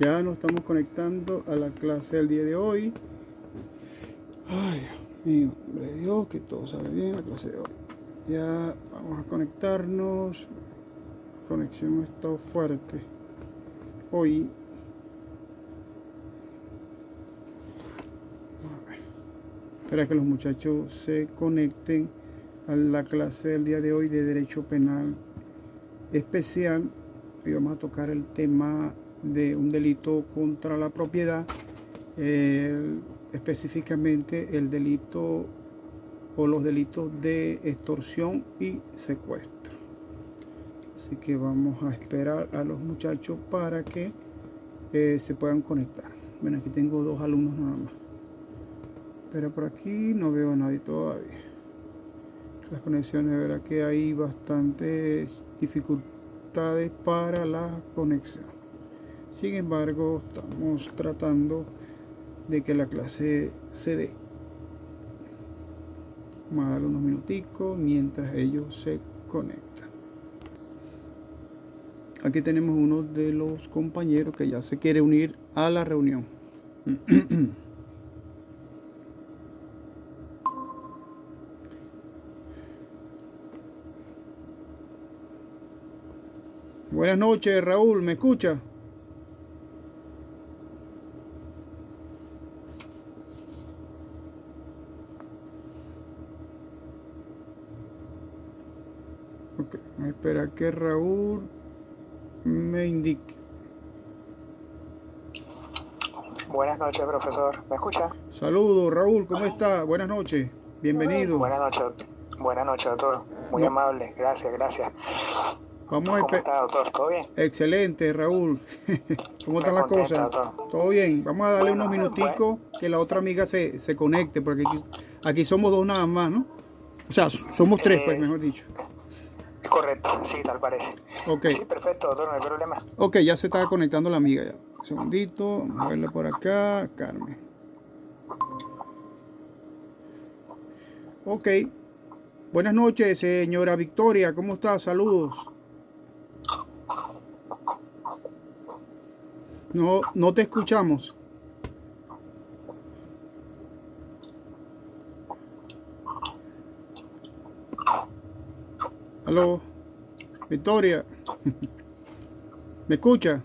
Ya nos estamos conectando a la clase del día de hoy. Ay, Dios mío, hombre de Dios, que todo salga bien la clase de hoy. Ya vamos a conectarnos. La conexión ha estado fuerte hoy. Espera que los muchachos se conecten a la clase del día de hoy de Derecho Penal Especial. Hoy vamos a tocar el tema de un delito contra la propiedad, específicamente el delito o los delitos de extorsión y secuestro. Así que vamos a esperar a los muchachos para que se puedan conectar. Bueno, aquí tengo 2 alumnos nada más, pero por aquí no veo a nadie todavía. Las conexiones, de verdad que hay bastantes dificultades para la conexión. Sin embargo, estamos tratando de que la clase se dé. Vamos a darle unos minuticos mientras ellos se conectan. Aquí tenemos uno de los compañeros que ya se quiere unir a la reunión. Buenas noches, Raúl, ¿me escucha? Ok, vamos a esperar que Raúl me indique. Buenas noches, profesor. ¿Me escucha? Saludos, Raúl, ¿cómo está? Buenas noches, bienvenido. Buenas noches, doctor. Muy amable, gracias. Vamos a ¿Cómo está, doctor? ¿Todo bien? Excelente, Raúl. ¿Cómo están las cosas? Doctor. Todo bien. Vamos a darle unos minuticos que la otra amiga se conecte, porque aquí somos 2 nada más, ¿no? O sea, somos 3, pues, mejor dicho. Correcto, sí, tal parece. Ok. Sí, perfecto, doctor, no hay problema. Ok, ya se está conectando la amiga ya. Un segundito, vamos a verla por acá, Carmen. Ok. Buenas noches, señora Victoria, ¿cómo está? Saludos. No te escuchamos. Aló, Victoria. ¿Me escucha?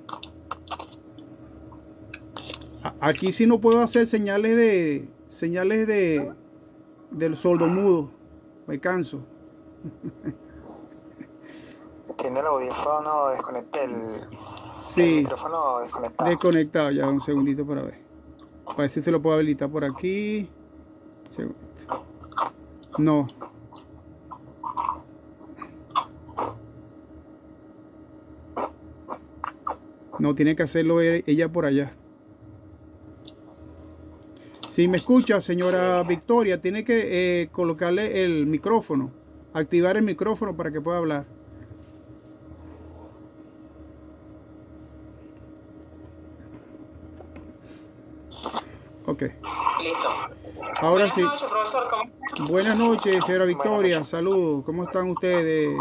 Aquí sí no puedo hacer señales del sordomudo. Me canso. Tiene el audífono desconectado, Sí, el micrófono desconectado. Desconectado, ya un segundito para ver. Para ver si se lo puedo habilitar por aquí. Segundito. No. No, tiene que hacerlo ella por allá. Si me escucha, señora Victoria, tiene que colocarle el micrófono. Activar el micrófono para que pueda hablar. Ok. Listo. Ahora sí. Buenas noches, profesor. Buenas noches, señora Victoria. Saludos. ¿Cómo están ustedes?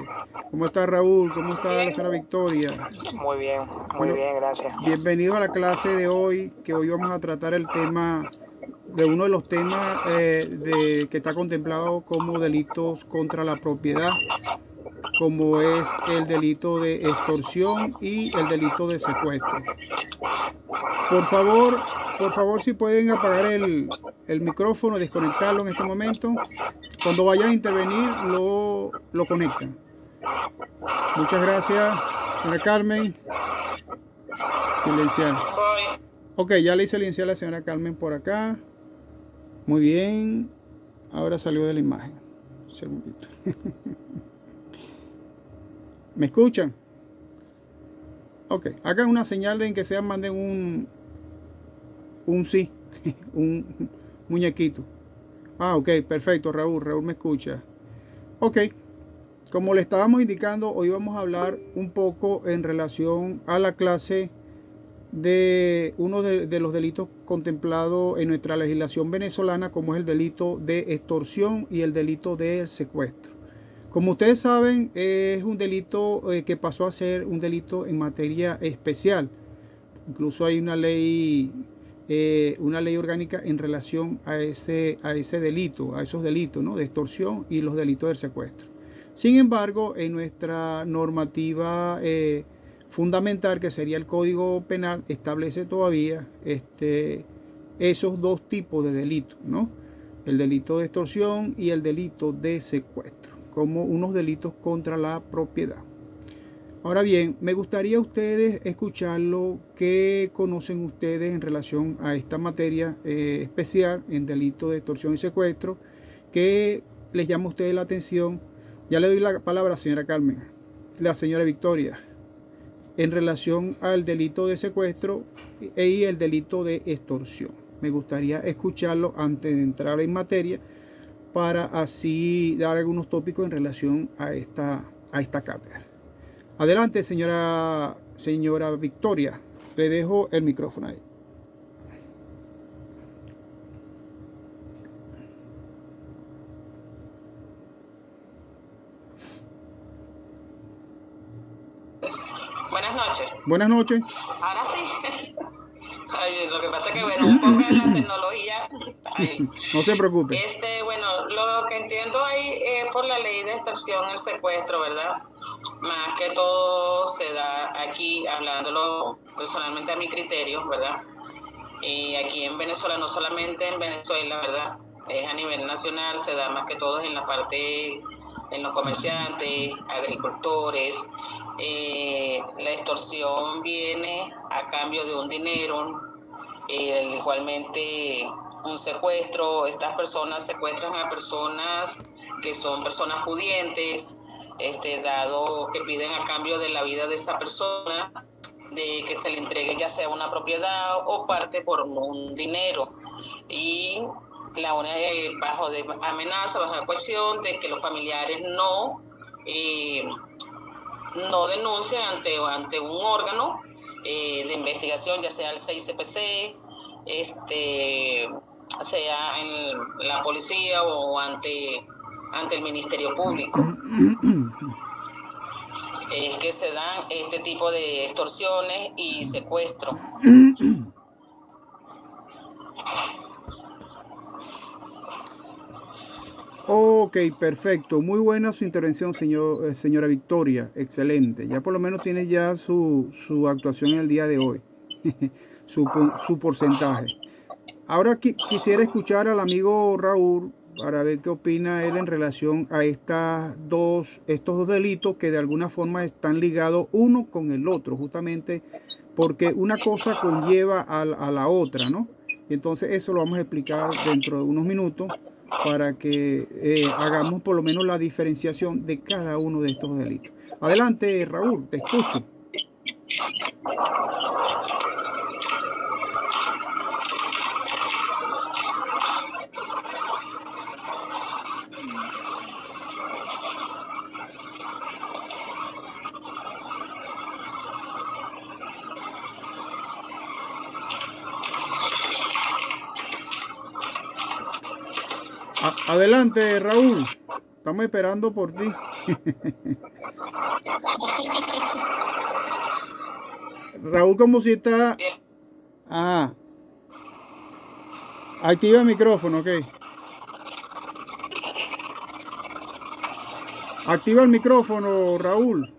¿Cómo está Raúl? ¿Cómo está la señora Victoria? Muy bien, gracias. Bienvenido a la clase de hoy, que hoy vamos a tratar el tema de uno de los temas que está contemplado como delitos contra la propiedad, como es el delito de extorsión y el delito de secuestro. Por favor, si pueden apagar el micrófono, desconectarlo en este momento. Cuando vayan a intervenir, lo conectan. Muchas gracias, señora Carmen. Silenciar. Ok, ya le hice silenciar a la señora Carmen por acá. Muy bien. Ahora salió de la imagen. Un segundito. ¿Me escuchan? Ok, hagan una señal de en que sea, manden un sí, un muñequito. Ah, ok, perfecto, Raúl me escucha. Ok, como le estábamos indicando, hoy vamos a hablar un poco en relación a la clase de uno de los delitos contemplados en nuestra legislación venezolana, como es el delito de extorsión y el delito de secuestro. Como ustedes saben, es un delito que pasó a ser un delito en materia especial, Incluso hay una ley orgánica en relación a ese delito, a esos delitos, ¿no? De extorsión y los delitos del secuestro. Sin embargo, en nuestra normativa fundamental, que sería el Código Penal, establece todavía esos dos tipos de delitos, ¿no? El delito de extorsión y el delito de secuestro, como unos delitos contra la propiedad. Ahora bien, me gustaría ustedes escucharlo, qué conocen ustedes en relación a esta materia especial en delito de extorsión y secuestro, qué les llama a ustedes la atención. Ya le doy la palabra a la señora Carmen, la señora Victoria, en relación al delito de secuestro y el delito de extorsión. Me gustaría escucharlo antes de entrar en materia para así dar algunos tópicos en relación a esta cátedra. Adelante, señora Victoria. Le dejo el micrófono ahí. Buenas noches. Buenas noches. Ahora sí. Ay, lo que pasa es que, bueno, un poco de la tecnología. Ay. No se preocupe. Bueno, lo que entiendo ahí es por la ley de extorsión, el secuestro, ¿verdad? Más que todo se da aquí, hablándolo personalmente a mi criterio, ¿verdad? Y aquí en Venezuela, no solamente en Venezuela, ¿verdad? Es a nivel nacional, se da más que todo en la parte, en los comerciantes, agricultores. La extorsión viene a cambio de un dinero, igualmente un secuestro. Estas personas secuestran a personas que son personas pudientes, dado que piden a cambio de la vida de esa persona, de que se le entregue ya sea una propiedad o parte por un dinero, y la una bajo de amenaza, bajo la coerción de que los familiares no denuncien ante un órgano de investigación, ya sea el 6CPC, sea en la policía o ante el Ministerio Público. Es que se dan este tipo de extorsiones y secuestro. Ok, perfecto. Muy buena su intervención, señora Victoria. Excelente. Ya por lo menos tiene ya su actuación en el día de hoy. su porcentaje. Ahora quisiera escuchar al amigo Raúl para ver qué opina él en relación a estos dos delitos que de alguna forma están ligados uno con el otro, justamente porque una cosa conlleva a la otra, ¿no? Y entonces eso lo vamos a explicar dentro de unos minutos para que hagamos por lo menos la diferenciación de cada uno de estos delitos. Adelante, Raúl, te escucho. Adelante, Raúl. Estamos esperando por ti. Raúl, como si está... Activa el micrófono, ok. Activa el micrófono, Raúl.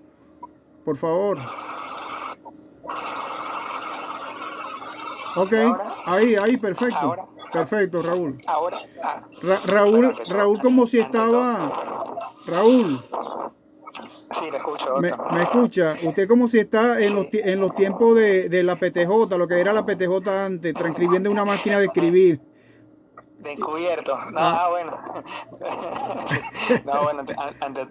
Por favor. Ok, ahí, perfecto. ¿Ahora? Perfecto, Raúl. Ahora. Raúl, como si estaba... Raúl. Sí, le escucho. ¿Me escucha? Usted como si está en los tiempos de la PTJ, lo que era la PTJ antes, transcribiendo una máquina de escribir. De encubierto. Bueno. Bueno,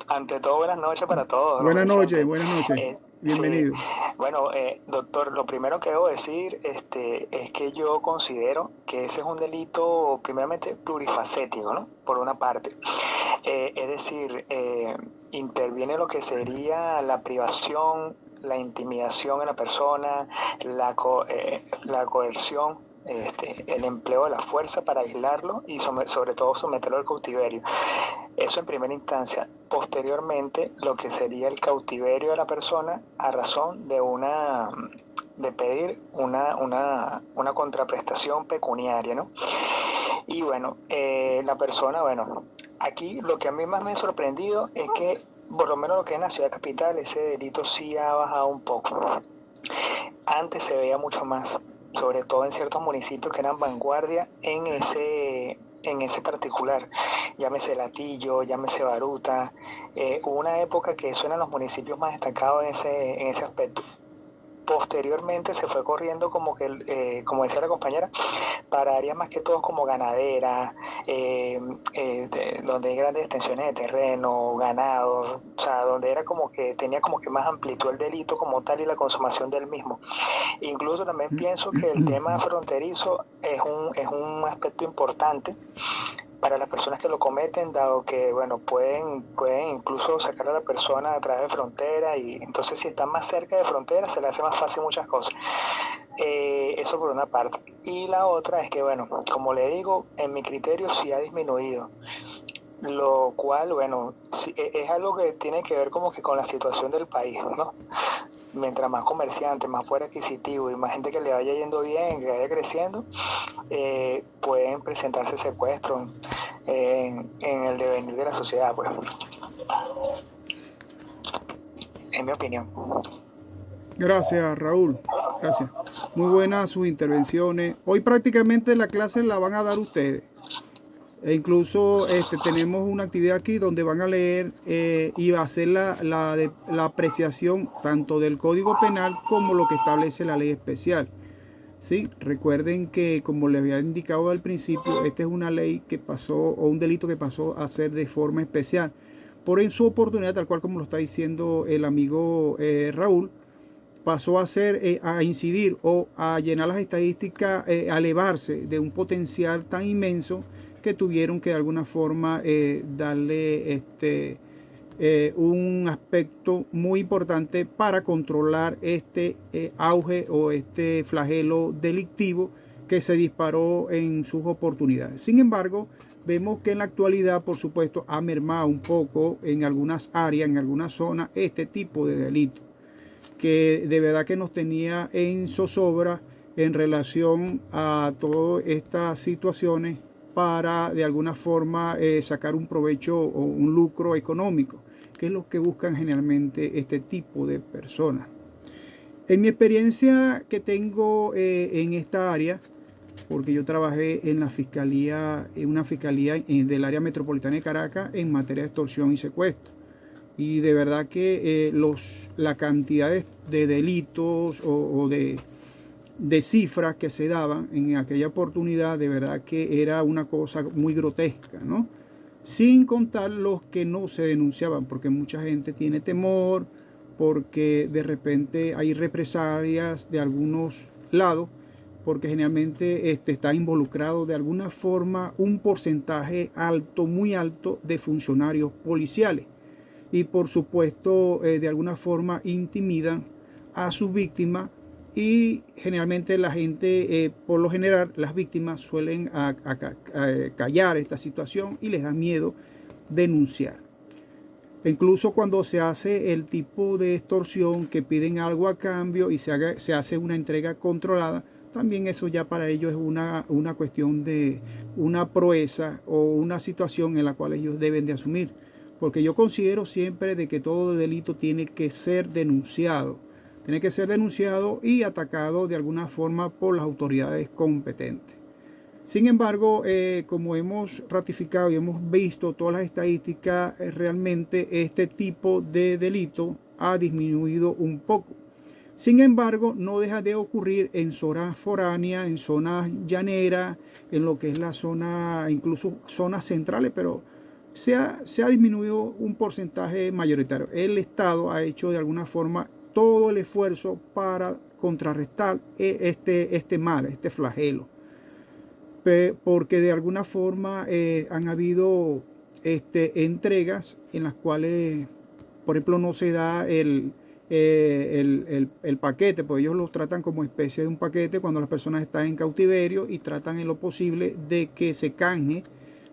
ante todo, buenas noches para todos. Buenas noches. Bienvenido. Sí. Bueno, doctor, lo primero que debo decir es que yo considero que ese es un delito primeramente plurifacético, ¿no? Por una parte. Es decir, interviene lo que sería la privación, la intimidación en la persona, la coerción, el empleo de la fuerza para aislarlo y sobre todo someterlo al cautiverio. Eso en primera instancia. Posteriormente, lo que sería el cautiverio de la persona a razón de una de pedir una contraprestación pecuniaria, ¿no? Y bueno, la persona, bueno, aquí lo que a mí más me ha sorprendido es que, por lo menos lo que es en la ciudad capital, ese delito sí ha bajado un poco. Antes se veía mucho más, sobre todo en ciertos municipios que eran vanguardia en ese particular, llámese Latillo, llámese Baruta. Hubo una época que eso eran los municipios más destacados en ese aspecto. Posteriormente se fue corriendo como que, como decía la compañera, para áreas más que todo como ganaderas, donde hay grandes extensiones de terreno, ganado, o sea, donde era como que tenía como que más amplitud el delito como tal y la consumación del mismo. Incluso también pienso que el tema fronterizo es un aspecto importante para las personas que lo cometen, dado que, bueno, pueden incluso sacar a la persona a través de frontera, y entonces si están más cerca de frontera se le hace más fácil muchas cosas. Eso por una parte. Y la otra es que, bueno, como le digo, en mi criterio sí ha disminuido, lo cual, bueno, sí, es algo que tiene que ver como que con la situación del país, ¿no? Mientras más comerciantes, más poder adquisitivo y más gente que le vaya yendo bien, que vaya creciendo, pueden presentarse secuestros en el devenir de la sociedad, pues. En mi opinión. Gracias, Raúl. Gracias. Muy buenas sus intervenciones. Hoy prácticamente la clase la van a dar ustedes. E incluso tenemos una actividad aquí donde van a leer y a hacer la apreciación tanto del Código Penal como lo que establece la ley especial. Sí, recuerden que, como les había indicado al principio, esta es una ley que pasó, o un delito que pasó a ser de forma especial. Por en su oportunidad, tal cual como lo está diciendo el amigo Raúl, pasó a ser, a incidir o a llenar las estadísticas, a elevarse de un potencial tan inmenso que tuvieron que de alguna forma darle un aspecto muy importante para controlar este auge o este flagelo delictivo que se disparó en sus oportunidades. Sin embargo, vemos que en la actualidad, por supuesto, ha mermado un poco en algunas áreas, en algunas zonas, este tipo de delito, que de verdad que nos tenía en zozobra en relación a todas estas situaciones para de alguna forma sacar un provecho o un lucro económico, que es lo que buscan generalmente este tipo de personas. En mi experiencia que tengo en esta área, porque yo trabajé en la fiscalía, en una fiscalía del área metropolitana de Caracas en materia de extorsión y secuestro. Y de verdad que la cantidad de delitos o de cifras que se daban en aquella oportunidad, de verdad que era una cosa muy grotesca, ¿no? Sin contar los que no se denunciaban, porque mucha gente tiene temor, porque de repente hay represalias de algunos lados, porque generalmente está involucrado de alguna forma un porcentaje alto, muy alto, de funcionarios policiales. Y por supuesto, de alguna forma intimidan a sus víctimas, y generalmente la gente, por lo general, las víctimas suelen callar esta situación y les da miedo denunciar. Incluso cuando se hace el tipo de extorsión que piden algo a cambio y se hace una entrega controlada, también eso ya para ellos es una cuestión de una proeza o una situación en la cual ellos deben de asumir. Porque yo considero siempre de que todo delito tiene que ser denunciado. Tiene que ser denunciado y atacado de alguna forma por las autoridades competentes. Sin embargo, como hemos ratificado y hemos visto todas las estadísticas, realmente este tipo de delito ha disminuido un poco. Sin embargo, no deja de ocurrir en zonas foráneas, en zonas llaneras, en lo que es la zona, incluso zonas centrales, pero se ha disminuido un porcentaje mayoritario. El Estado ha hecho de alguna forma todo el esfuerzo para contrarrestar este mal, este flagelo, porque de alguna forma han habido entregas en las cuales, por ejemplo, no se da el paquete, porque ellos lo tratan como especie de un paquete cuando las personas están en cautiverio, y tratan en lo posible de que se canje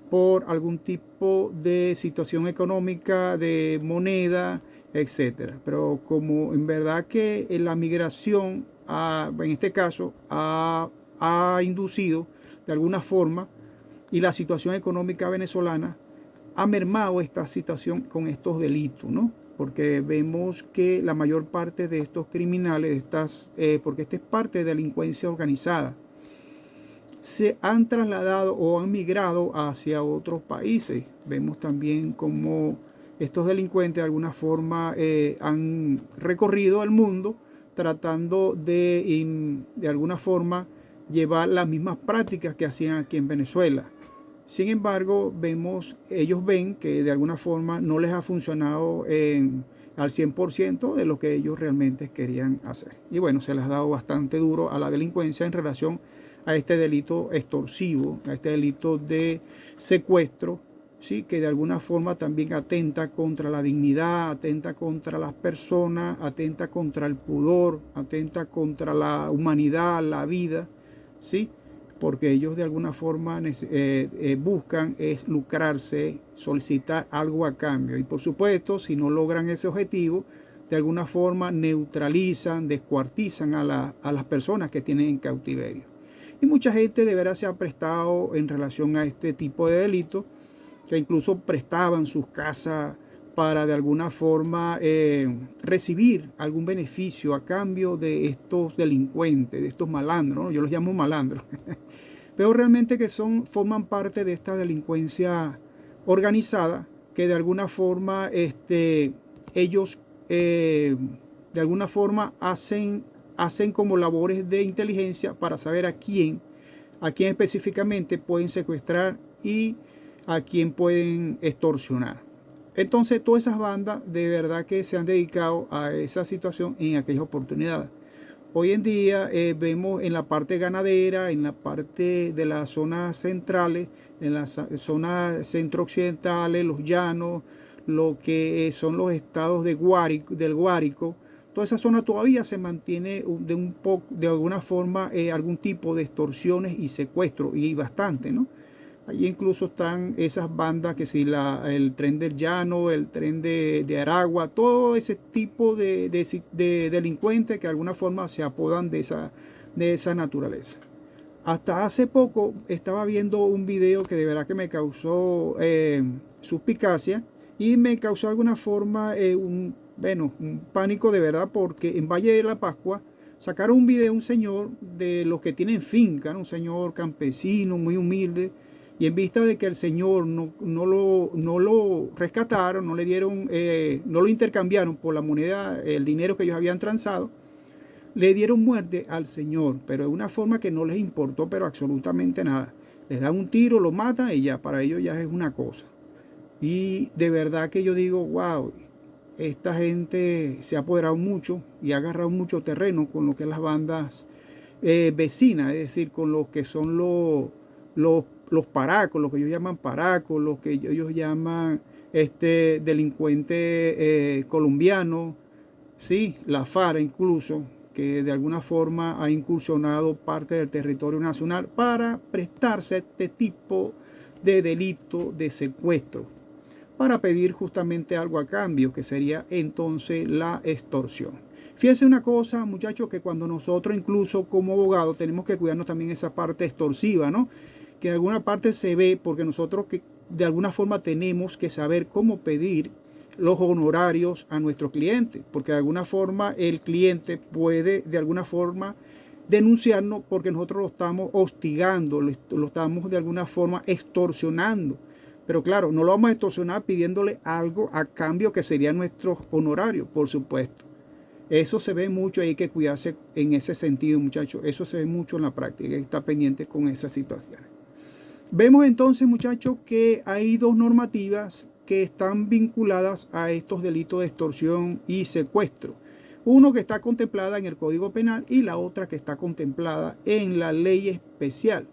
por algún tipo de situación económica, de moneda, etcétera. Pero como en verdad que la migración en este caso, ha inducido de alguna forma, y la situación económica venezolana ha mermado esta situación con estos delitos, ¿no? Porque vemos que la mayor parte de estos criminales, porque esta es parte de delincuencia organizada, se han trasladado o han migrado hacia otros países. Vemos también cómo estos delincuentes de alguna forma han recorrido el mundo tratando de alguna forma llevar las mismas prácticas que hacían aquí en Venezuela. Sin embargo, ellos ven que de alguna forma no les ha funcionado al 100% de lo que ellos realmente querían hacer. Y bueno, se les ha dado bastante duro a la delincuencia en relación a este delito extorsivo, a este delito de secuestro, ¿sí? Que de alguna forma también atenta contra la dignidad, atenta contra las personas, atenta contra el pudor, atenta contra la humanidad, la vida, ¿sí? Porque ellos de alguna forma buscan es lucrarse, solicitar algo a cambio. Y por supuesto, si no logran ese objetivo, de alguna forma neutralizan, descuartizan a las personas que tienen en cautiverio. Y mucha gente de veras se ha prestado en relación a este tipo de delitos, que incluso prestaban sus casas para de alguna forma recibir algún beneficio a cambio de estos delincuentes, de estos malandros, ¿no? Yo los llamo malandros. Pero realmente que forman parte de esta delincuencia organizada, que de alguna forma ellos de alguna forma hacen como labores de inteligencia para saber a quién específicamente pueden secuestrar y a quién pueden extorsionar. Entonces todas esas bandas de verdad que se han dedicado a esa situación en aquellas oportunidades. Hoy en día vemos en la parte ganadera, en la parte de las zonas centrales, en las zonas centro-occidentales, los llanos, lo que son los estados del Guárico, toda esa zona todavía se mantiene de alguna forma algún tipo de extorsiones y secuestros, y bastante, ¿no? Allí incluso están esas bandas que si el tren del llano, el tren de Aragua, todo ese tipo de delincuentes que de alguna forma se apodan de esa naturaleza. Hasta hace poco estaba viendo un video que de verdad que me causó suspicacia y me causó de alguna forma un pánico de verdad, porque en Valle de la Pascua sacaron un video de un señor de los que tienen finca, ¿no? Un señor campesino muy humilde. Y en vista de que el señor no lo rescataron, no le dieron, no lo intercambiaron por la moneda, el dinero que ellos habían transado, le dieron muerte al señor, pero de una forma que no les importó, pero absolutamente nada. Les dan un tiro, lo matan y ya, para ellos ya es una cosa. Y de verdad que yo digo, wow, esta gente se ha apoderado mucho y ha agarrado mucho terreno con lo que es las bandas vecinas, es decir, con lo que son los paracos, lo que ellos llaman paracos, lo que ellos llaman delincuente colombiano, sí, la FARC incluso, que de alguna forma ha incursionado parte del territorio nacional para prestarse a este tipo de delito de secuestro, para pedir justamente algo a cambio, que sería entonces la extorsión. Fíjense una cosa, muchachos, que cuando nosotros incluso como abogados tenemos que cuidarnos también esa parte extorsiva, ¿no? Que de alguna parte se ve, porque nosotros que de alguna forma tenemos que saber cómo pedir los honorarios a nuestro cliente, porque de alguna forma el cliente puede de alguna forma denunciarnos porque nosotros lo estamos hostigando, lo estamos de alguna forma extorsionando. Pero claro, no lo vamos a extorsionar pidiéndole algo a cambio que sería nuestro honorario, por supuesto. Eso se ve mucho y hay que cuidarse en ese sentido, muchachos. Eso se ve mucho en la práctica, hay que estar pendiente con esas situaciones. Vemos entonces, muchachos, que hay dos normativas que están vinculadas a estos delitos de extorsión y secuestro. Uno que está contemplada en el Código Penal y la otra que está contemplada en la ley especial.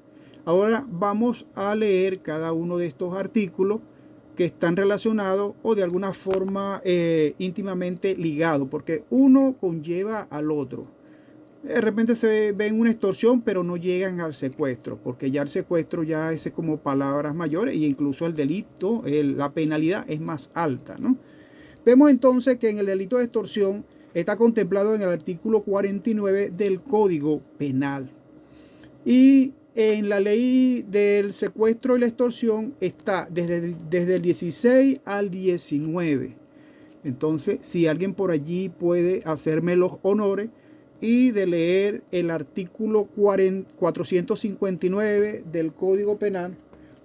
Ahora vamos a leer cada uno de estos artículos que están relacionados o de alguna forma íntimamente ligados, porque uno conlleva al otro. De repente se ven una extorsión, pero no llegan al secuestro, porque ya el secuestro ya es como palabras mayores, e incluso el delito, la penalidad es más alta, ¿no? Vemos entonces que en el delito de extorsión está contemplado en el artículo 49 del Código Penal. Y en la ley del secuestro y la extorsión está desde el 16 al 19. Entonces, si alguien por allí puede hacerme los honores y de leer el artículo 459 del Código Penal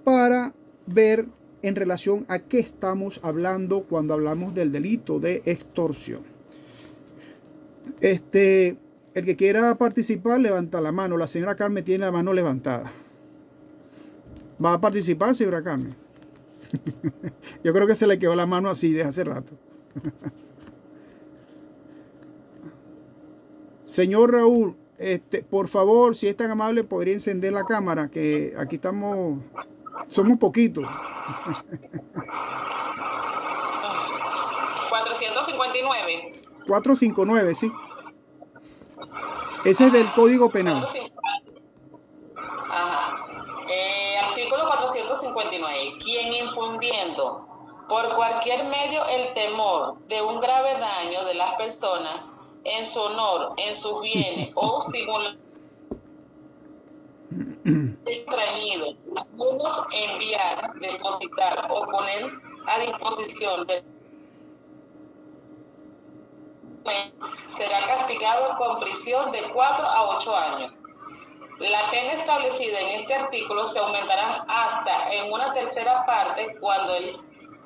para ver en relación a qué estamos hablando cuando hablamos del delito de extorsión. El que quiera participar, levanta la mano. La señora Carmen tiene la mano levantada. ¿Va a participar, señora Carmen? Yo creo que se le quedó la mano así desde hace rato. Señor Raúl, por favor, si es tan amable, podría encender la cámara, que aquí somos poquitos. 459. 459, sí. Ese es del Código Penal. Ajá. Artículo 459. Quien infundiendo por cualquier medio el temor de un grave daño de las personas en su honor, en sus bienes o simulando extrañido, algunos enviar, depositar o poner a disposición de será castigado con prisión de 4 a 8 años. La pena establecida en este artículo se aumentará hasta en una tercera parte cuando el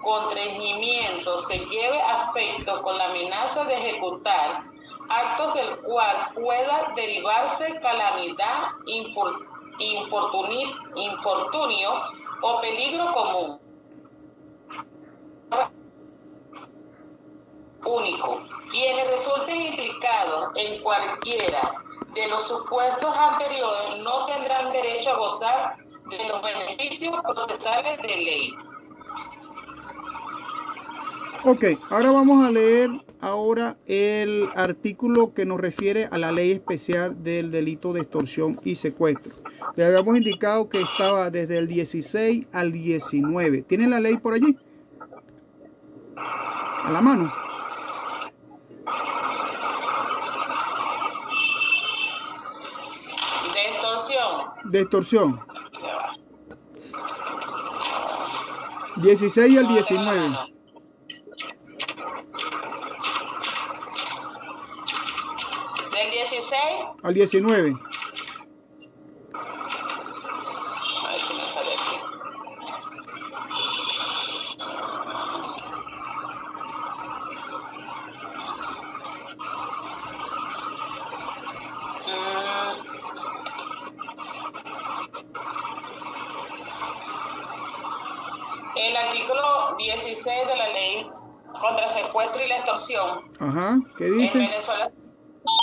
contravenimiento se lleve a efecto con la amenaza de ejecutar actos del cual pueda derivarse calamidad, infortunio o peligro común único. Quienes resulten implicados en cualquiera de los supuestos anteriores no tendrán derecho a gozar de los beneficios procesales de ley. Ok, ahora vamos a leer el artículo que nos refiere a la ley especial del delito de extorsión y secuestro. Le habíamos indicado que estaba desde el 16 al 19. ¿Tienen la ley por allí? A la mano. De extorsión. 16 al 19. Del 16 al 19. A ver si me sale aquí. El artículo 16 de la ley contra el secuestro y la extorsión. Ajá, ¿qué dice? En Venezuela,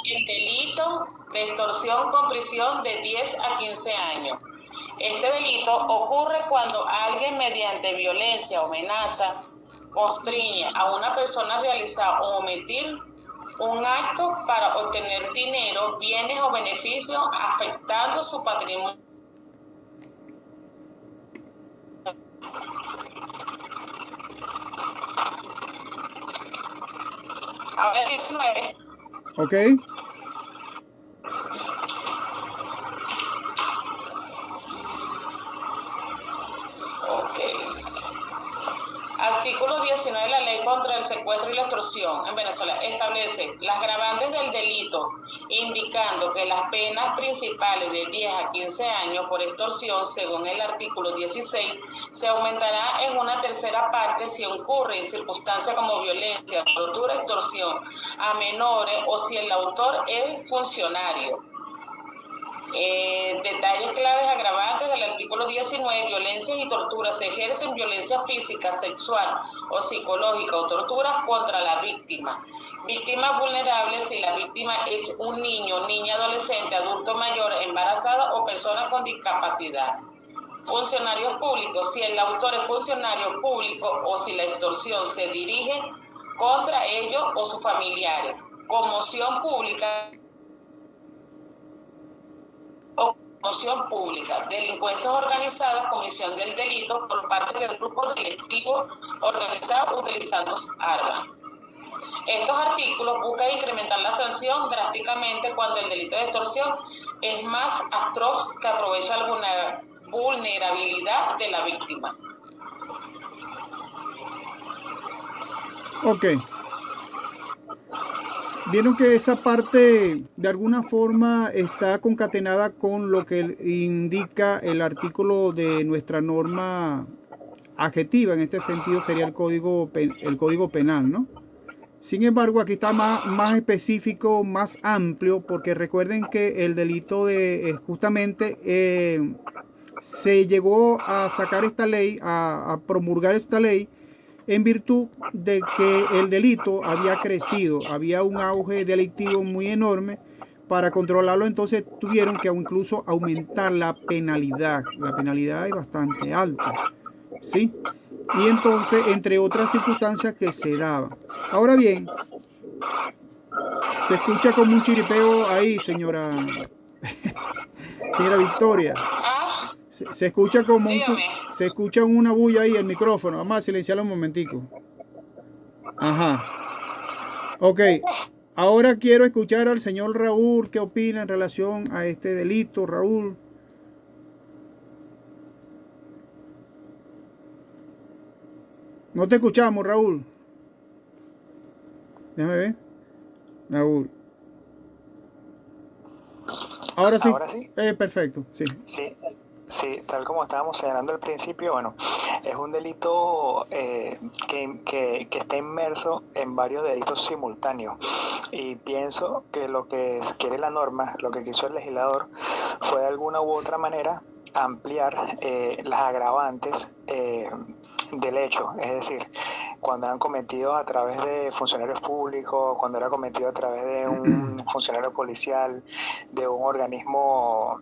el delito de extorsión con prisión de 10 a 15 años. Este delito ocurre cuando alguien mediante violencia o amenaza constriñe a una persona a realizar o omitir un acto para obtener dinero, bienes o beneficios afectando su patrimonio. Ahora 19. Ok. Artículo 19 de la Ley contra el Secuestro y la Extorsión en Venezuela establece las agravantes del delito, indicando que las penas principales de 10 a 15 años por extorsión, según el artículo 16, se aumentará en una tercera parte si ocurre en circunstancias como violencia, tortura, extorsión a menores o si el autor es funcionario. Detalles claves agravantes del artículo 19, violencias y torturas. Se ejercen violencia física, sexual o psicológica o torturas contra la víctima. Víctimas vulnerables si la víctima es un niño, niña, adolescente, adulto mayor, embarazada o persona con discapacidad. Funcionarios públicos, si el autor es funcionario público o si la extorsión se dirige contra ellos o sus familiares. Conmoción pública o conmoción pública, delincuencias organizadas, comisión del delito por parte del grupo delictivo organizado utilizando armas. Estos artículos buscan incrementar la sanción drásticamente cuando el delito de extorsión es más atroz que aprovecha la vulnerabilidad de la víctima. Ok. Vieron que esa parte de alguna forma está concatenada con lo que indica el artículo de nuestra norma adjetiva, en este sentido sería el código penal, ¿no? Sin embargo, aquí está más específico, más amplio, porque recuerden que el delito de justamente se llegó a sacar esta ley, a promulgar esta ley, en virtud de que el delito había crecido, había un auge delictivo muy enorme. Para controlarlo, entonces tuvieron que incluso aumentar la penalidad. La penalidad es bastante alta, ¿sí? Y entonces, entre otras circunstancias que se daban. Ahora bien, se escucha como un chiripeo ahí, señora Victoria. Se escucha como se escucha una bulla ahí, el micrófono. Vamos a silenciarlo un momentico. Ajá. Ok. Ahora quiero escuchar al señor Raúl. ¿Qué opina en relación a este delito, Raúl? No te escuchamos, Raúl. Déjame ver. Raúl. Ahora sí. Ahora sí. Perfecto, sí. Sí, tal como estábamos señalando al principio, bueno, es un delito que está inmerso en varios delitos simultáneos. Y pienso que lo que quiere la norma, lo que quiso el legislador, fue de alguna u otra manera ampliar las agravantes del hecho, es decir, cuando eran cometidos a través de funcionarios públicos, cuando era cometido a través de un funcionario policial, de un organismo,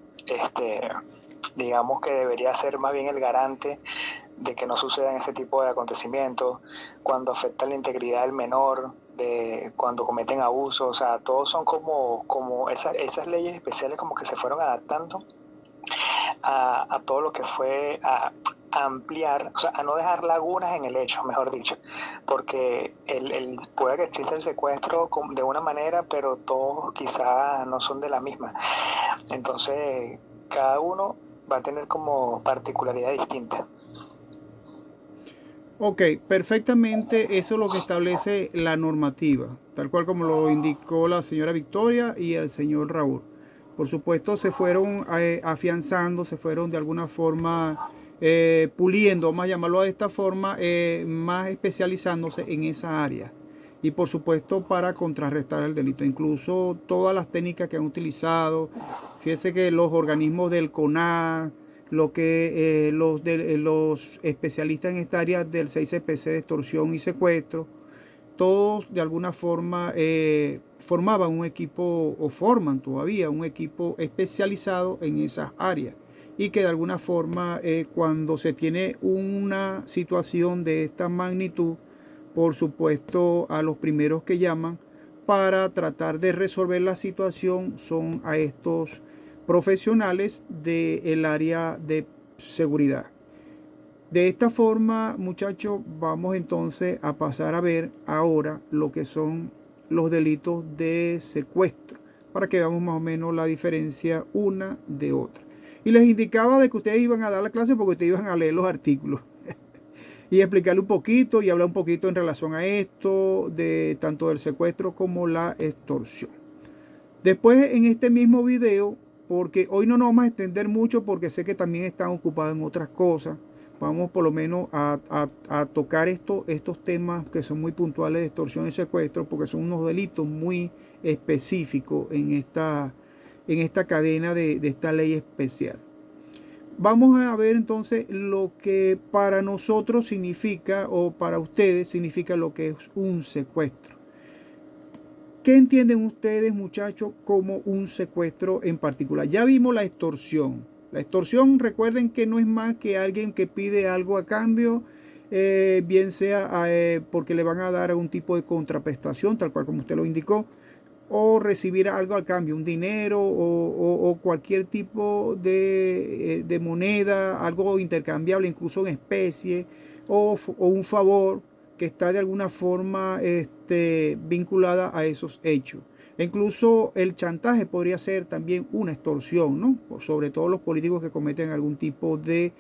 digamos que debería ser más bien el garante de que no sucedan ese tipo de acontecimientos, cuando afecta la integridad del menor, cuando cometen abusos, o sea, todos son como esas leyes especiales como que se fueron adaptando a todo lo que fue a ampliar, o sea, a no dejar lagunas en el hecho, mejor dicho, porque puede que exista el secuestro de una manera, pero todos quizás no son de la misma. Entonces, cada uno va a tener como particularidad distinta. Ok, perfectamente eso es lo que establece la normativa, tal cual como lo indicó la señora Victoria y el señor Raúl. Por supuesto, se fueron afianzando, se fueron de alguna forma puliendo, vamos a llamarlo de esta forma, más especializándose en esa área. Y por supuesto para contrarrestar el delito. Incluso todas las técnicas que han utilizado, fíjense que los organismos del CONAC, lo que los especialistas en esta área del 6CPC de extorsión y secuestro, todos de alguna forma formaban un equipo o forman todavía un equipo especializado en esas áreas y que de alguna forma cuando se tiene una situación de esta magnitud, por supuesto a los primeros que llaman para tratar de resolver la situación son a estos profesionales del área de seguridad. De esta forma, muchachos, vamos entonces a pasar a ver ahora lo que son los delitos de secuestro, para que veamos más o menos la diferencia una de otra. Y les indicaba de que ustedes iban a dar la clase porque ustedes iban a leer los artículos y explicarle un poquito y hablar un poquito en relación a esto, de tanto del secuestro como la extorsión. Después en este mismo video, porque hoy no nos vamos a extender mucho porque sé que también están ocupados en otras cosas, vamos por lo menos a tocar estos temas que son muy puntuales de extorsión y secuestro, porque son unos delitos muy específicos en esta cadena de esta ley especial. Vamos a ver entonces lo que para nosotros significa, o para ustedes significa lo que es un secuestro. ¿Qué entienden ustedes, muchachos, como un secuestro en particular? Ya vimos la extorsión. La extorsión, recuerden que no es más que alguien que pide algo a cambio, bien sea porque le van a dar algún tipo de contraprestación, tal cual como usted lo indicó, o recibir algo al cambio, un dinero o cualquier tipo de moneda, algo intercambiable, incluso en especie, o un favor, que está de alguna forma vinculada a esos hechos. Incluso el chantaje podría ser también una extorsión, ¿no? Sobre todo los políticos que cometen algún tipo de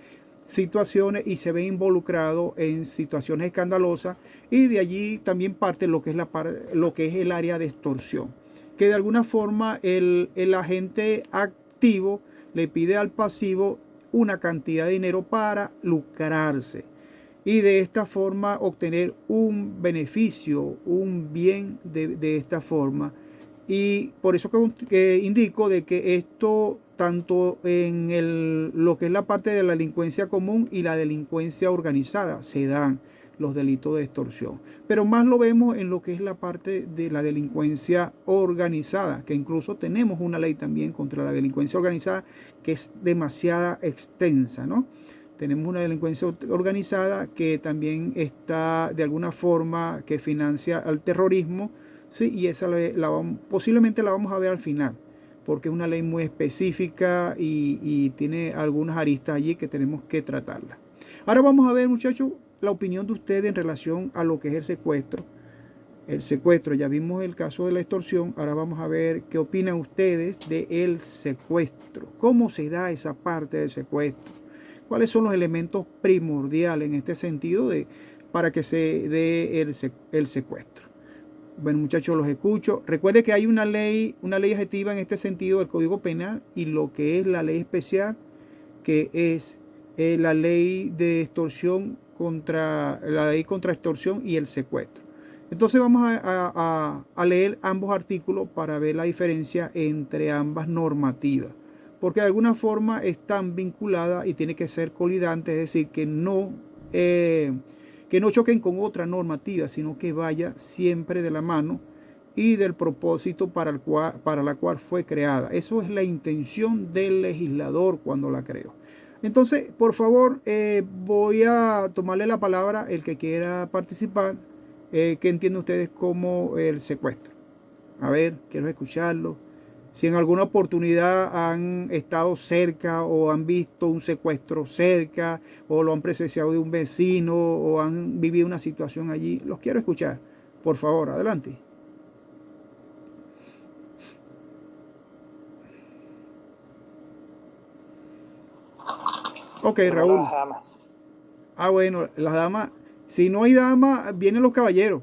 situaciones y se ven involucrados en situaciones escandalosas, y de allí también parte lo que es el área de extorsión, que de alguna forma el agente activo le pide al pasivo una cantidad de dinero para lucrarse y de esta forma obtener un beneficio, un bien de esta forma. Y por eso que indico de que esto, tanto en lo que es la parte de la delincuencia común y la delincuencia organizada, se dan los delitos de extorsión. Pero más lo vemos en lo que es la parte de la delincuencia organizada, que incluso tenemos una ley también contra la delincuencia organizada que es demasiado extensa, ¿no? Tenemos una delincuencia organizada que también está de alguna forma que financia al terrorismo. Sí, y esa posiblemente la vamos a ver al final, porque es una ley muy específica y tiene algunas aristas allí que tenemos que tratarla. Ahora vamos a ver, muchachos, la opinión de ustedes en relación a lo que es el secuestro. El secuestro, ya vimos el caso de la extorsión, ahora vamos a ver qué opinan ustedes del secuestro. ¿Cómo se da esa parte del secuestro? ¿Cuáles son los elementos primordiales en este sentido para que se dé el secuestro? Bueno, muchachos, los escucho. Recuerde que hay una ley adjetiva en este sentido del Código Penal y lo que es la ley especial, que es la ley de extorsión la ley contra extorsión y el secuestro. Entonces vamos a leer ambos artículos para ver la diferencia entre ambas normativas, porque de alguna forma están vinculadas y tiene que ser colidantes, es decir, que no choquen con otra normativa, sino que vaya siempre de la mano y del propósito para la cual fue creada. Eso es la intención del legislador cuando la creó. Entonces, por favor, voy a tomarle la palabra el que quiera participar. ¿Qué entienden ustedes como el secuestro? A ver, quiero escucharlo. Si en alguna oportunidad han estado cerca o han visto un secuestro cerca o lo han presenciado de un vecino o han vivido una situación allí, los quiero escuchar. Por favor, adelante. Ok, Raúl. Las damas. Bueno, las damas. Si no hay damas, vienen los caballeros.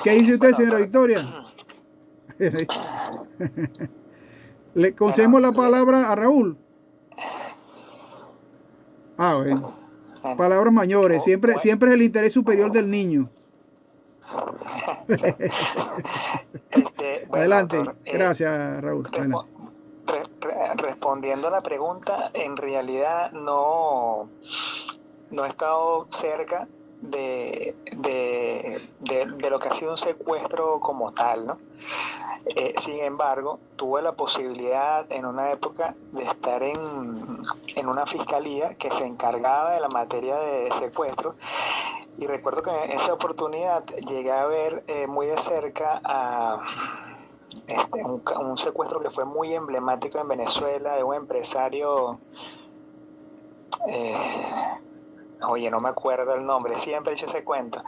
¿Qué dice usted, señora Victoria? Le concedemos la palabra a Raúl. Bueno. Palabras mayores. Siempre es el interés superior del niño. Adelante. Doctor, gracias, Raúl. Respondiendo a la pregunta, en realidad no he estado cerca de lo que ha sido un secuestro como tal, ¿no? Sin embargo, tuve la posibilidad en una época de estar en una fiscalía que se encargaba de la materia de secuestro, y recuerdo que en esa oportunidad llegué a ver muy de cerca a un secuestro que fue muy emblemático en Venezuela, de un empresario, oye, no me acuerdo el nombre, siempre hice ese cuento.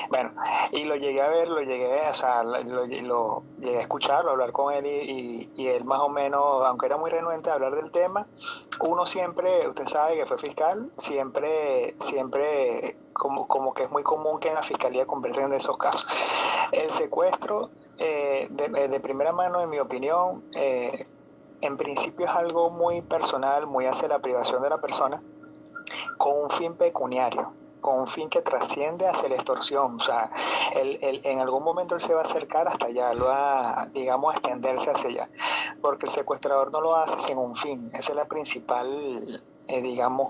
Bueno, y lo llegué a ver, lo llegué a escucharlo, hablar con él, y él más o menos, aunque era muy renuente a hablar del tema, uno siempre, usted sabe que fue fiscal, siempre como que es muy común que en la fiscalía conversen de esos casos. El secuestro, de primera mano, en mi opinión, en principio es algo muy personal, muy hacia la privación de la persona, con un fin pecuniario, con un fin que trasciende hacia la extorsión. O sea, en algún momento él se va a acercar hasta allá, a extenderse hacia allá, porque el secuestrador no lo hace sin un fin. Esa es la principal,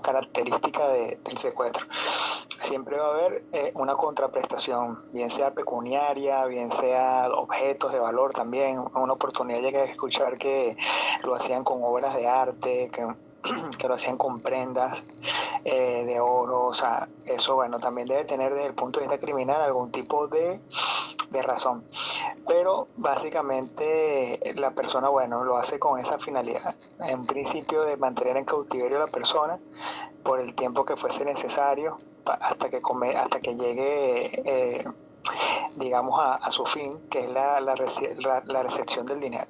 característica del secuestro. Siempre va a haber una contraprestación, bien sea pecuniaria, bien sea objetos de valor también. Una oportunidad llegué a escuchar que lo hacían con obras de arte, que lo hacían con prendas de oro. O sea, eso, bueno, también debe tener desde el punto de vista criminal algún tipo de razón. pero básicamente la persona, bueno, lo hace con esa finalidad, en principio de mantener en cautiverio a la persona por el tiempo que fuese necesario hasta que llegue, digamos, a su fin, que es la recepción del dinero.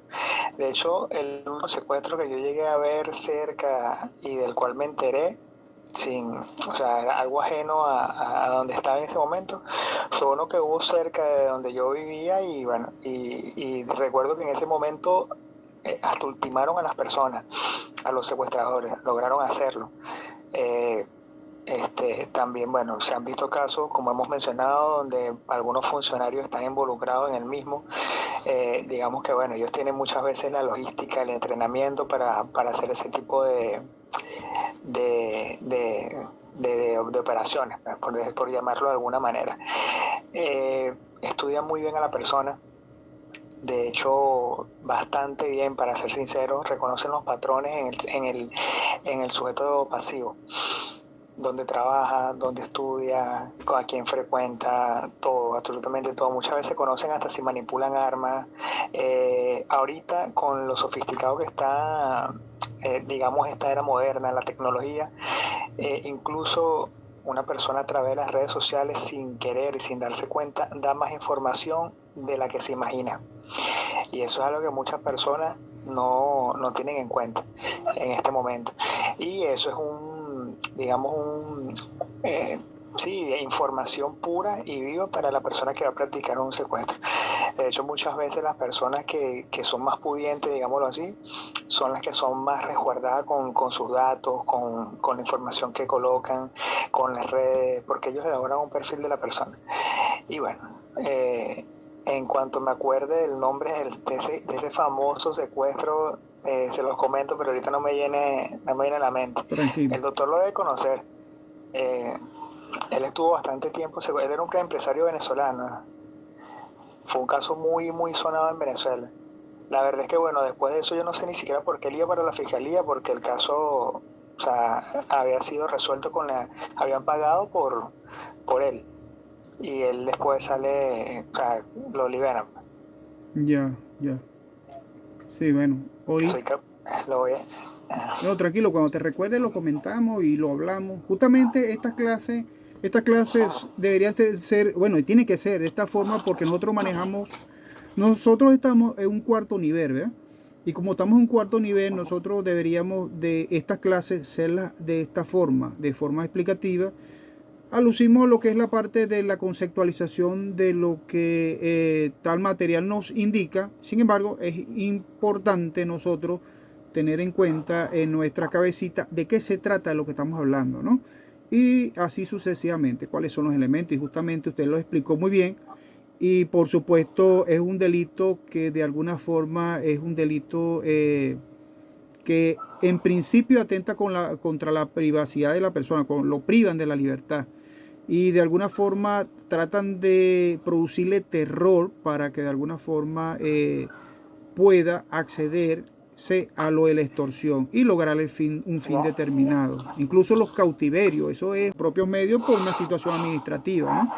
De hecho, el único secuestro que yo llegué a ver cerca y del cual me enteré, o sea, algo ajeno a donde estaba en ese momento, fue uno que hubo cerca de donde yo vivía y bueno, y recuerdo que en ese momento hasta ultimaron a las personas, a los secuestradores, lograron hacerlo. También, bueno, se han visto casos, como hemos mencionado, donde algunos funcionarios están involucrados en el mismo. Digamos que, bueno, ellos tienen muchas veces la logística, el entrenamiento para hacer ese tipo de operaciones, por llamarlo de alguna manera. Estudian muy bien a la persona. De hecho, bastante bien, para ser sincero, reconocen los patrones en el sujeto pasivo, donde trabaja, donde estudia, a quién frecuenta, todo, absolutamente todo. Muchas veces conocen hasta si manipulan armas. Ahorita, con lo sofisticado que está, digamos, esta era moderna, la tecnología, incluso una persona a través de las redes sociales, sin querer y sin darse cuenta, da más información de la que se imagina. Y eso es algo que muchas personas no tienen en cuenta en este momento. Y eso es información pura y viva para la persona que va a practicar un secuestro. De hecho, muchas veces las personas que son más pudientes, digámoslo así, son las que son más resguardadas con sus datos, con la información que colocan, con las redes, porque ellos elaboran un perfil de la persona. Y bueno, en cuanto me acuerde el nombre de ese famoso secuestro, se los comento, pero ahorita no me viene a la mente. Tranquilo. El doctor lo debe conocer. Él estuvo bastante tiempo, él era un empresario venezolano. Fue un caso muy, muy sonado en Venezuela. La verdad es que, bueno, después de eso yo no sé ni siquiera por qué él iba para la fiscalía, porque el caso, o sea, había sido resuelto habían pagado por él. Y él después sale, o sea, lo liberan. Ya. Sí, bueno, hoy... Lo voy a... No, tranquilo, cuando te recuerdes lo comentamos y lo hablamos. Justamente estas clases deberían ser, bueno, y tiene que ser de esta forma porque nosotros estamos en un cuarto nivel, ¿verdad? Y como estamos en un cuarto nivel, nosotros deberíamos de estas clases serlas de esta forma, de forma explicativa. Alucimos lo que es la parte de la conceptualización de lo que tal material nos indica. Sin embargo, es importante nosotros tener en cuenta en nuestra cabecita de qué se trata de lo que estamos hablando, ¿no? Y así sucesivamente, cuáles son los elementos. Y justamente usted lo explicó muy bien. Y por supuesto es un delito que de alguna forma es un delito que en principio atenta contra la privacidad de la persona, lo privan de la libertad. Y de alguna forma tratan de producirle terror para que de alguna forma pueda accederse a lo de la extorsión y lograr un fin determinado. Incluso los cautiverios, eso es propios medios por una situación administrativa, ¿no?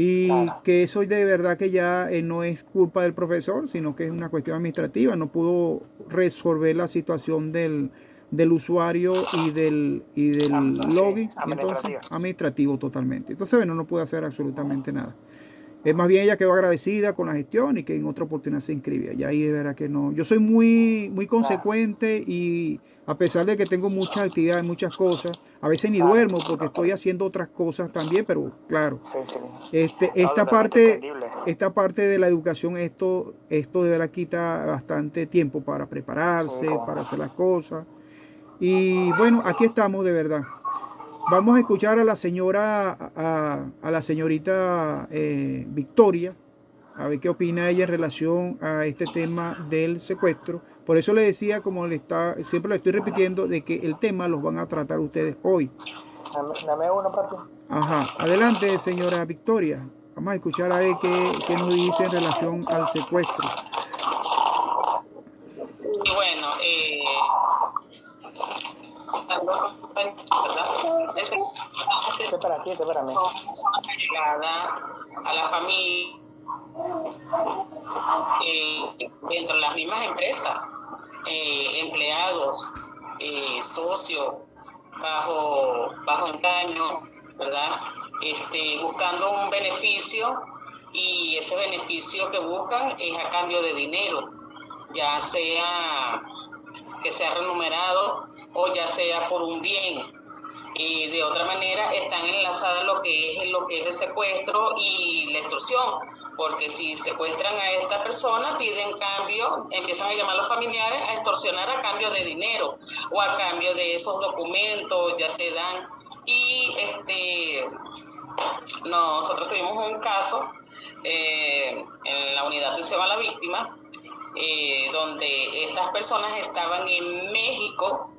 Y que eso de verdad que ya no es culpa del profesor, sino que es una cuestión administrativa. No pudo resolver la situación del usuario y del login, y entonces administrativo totalmente. Entonces, bueno, no puede hacer absolutamente nada. Es más bien ella quedó agradecida con la gestión y que en otra oportunidad se inscribía. Y ahí de verdad que no. Yo soy muy, muy consecuente y a pesar de que tengo muchas actividades, muchas cosas, a veces ni duermo porque estoy haciendo otras cosas también, pero claro. Esta parte de la educación, esto de verdad quita bastante tiempo para prepararse, para hacer las cosas. Y bueno, aquí estamos de verdad. Vamos a escuchar a la señorita Victoria, a ver qué opina ella en relación a este tema del secuestro. Por eso le decía, siempre le estoy repitiendo, de que el tema los van a tratar ustedes hoy. Dame uno, papi. Ajá, adelante, señora Victoria. Vamos a escuchar a ver qué nos dice en relación al secuestro. Y bueno, ¿verdad? Este para ti, este para mí. Llegada a la familia, dentro de las mismas empresas, empleados, socios, bajo engaño, ¿verdad? Buscando un beneficio, y ese beneficio que buscan es a cambio de dinero, ya sea que sea remunerado o ya sea por un bien. De otra manera están enlazadas lo que es el secuestro y la extorsión, porque si secuestran a esta persona, piden cambio, empiezan a llamar a los familiares a extorsionar a cambio de dinero o a cambio de esos documentos, ya se dan. Y nosotros tuvimos un caso en la unidad de atención a la víctima, donde estas personas estaban en México,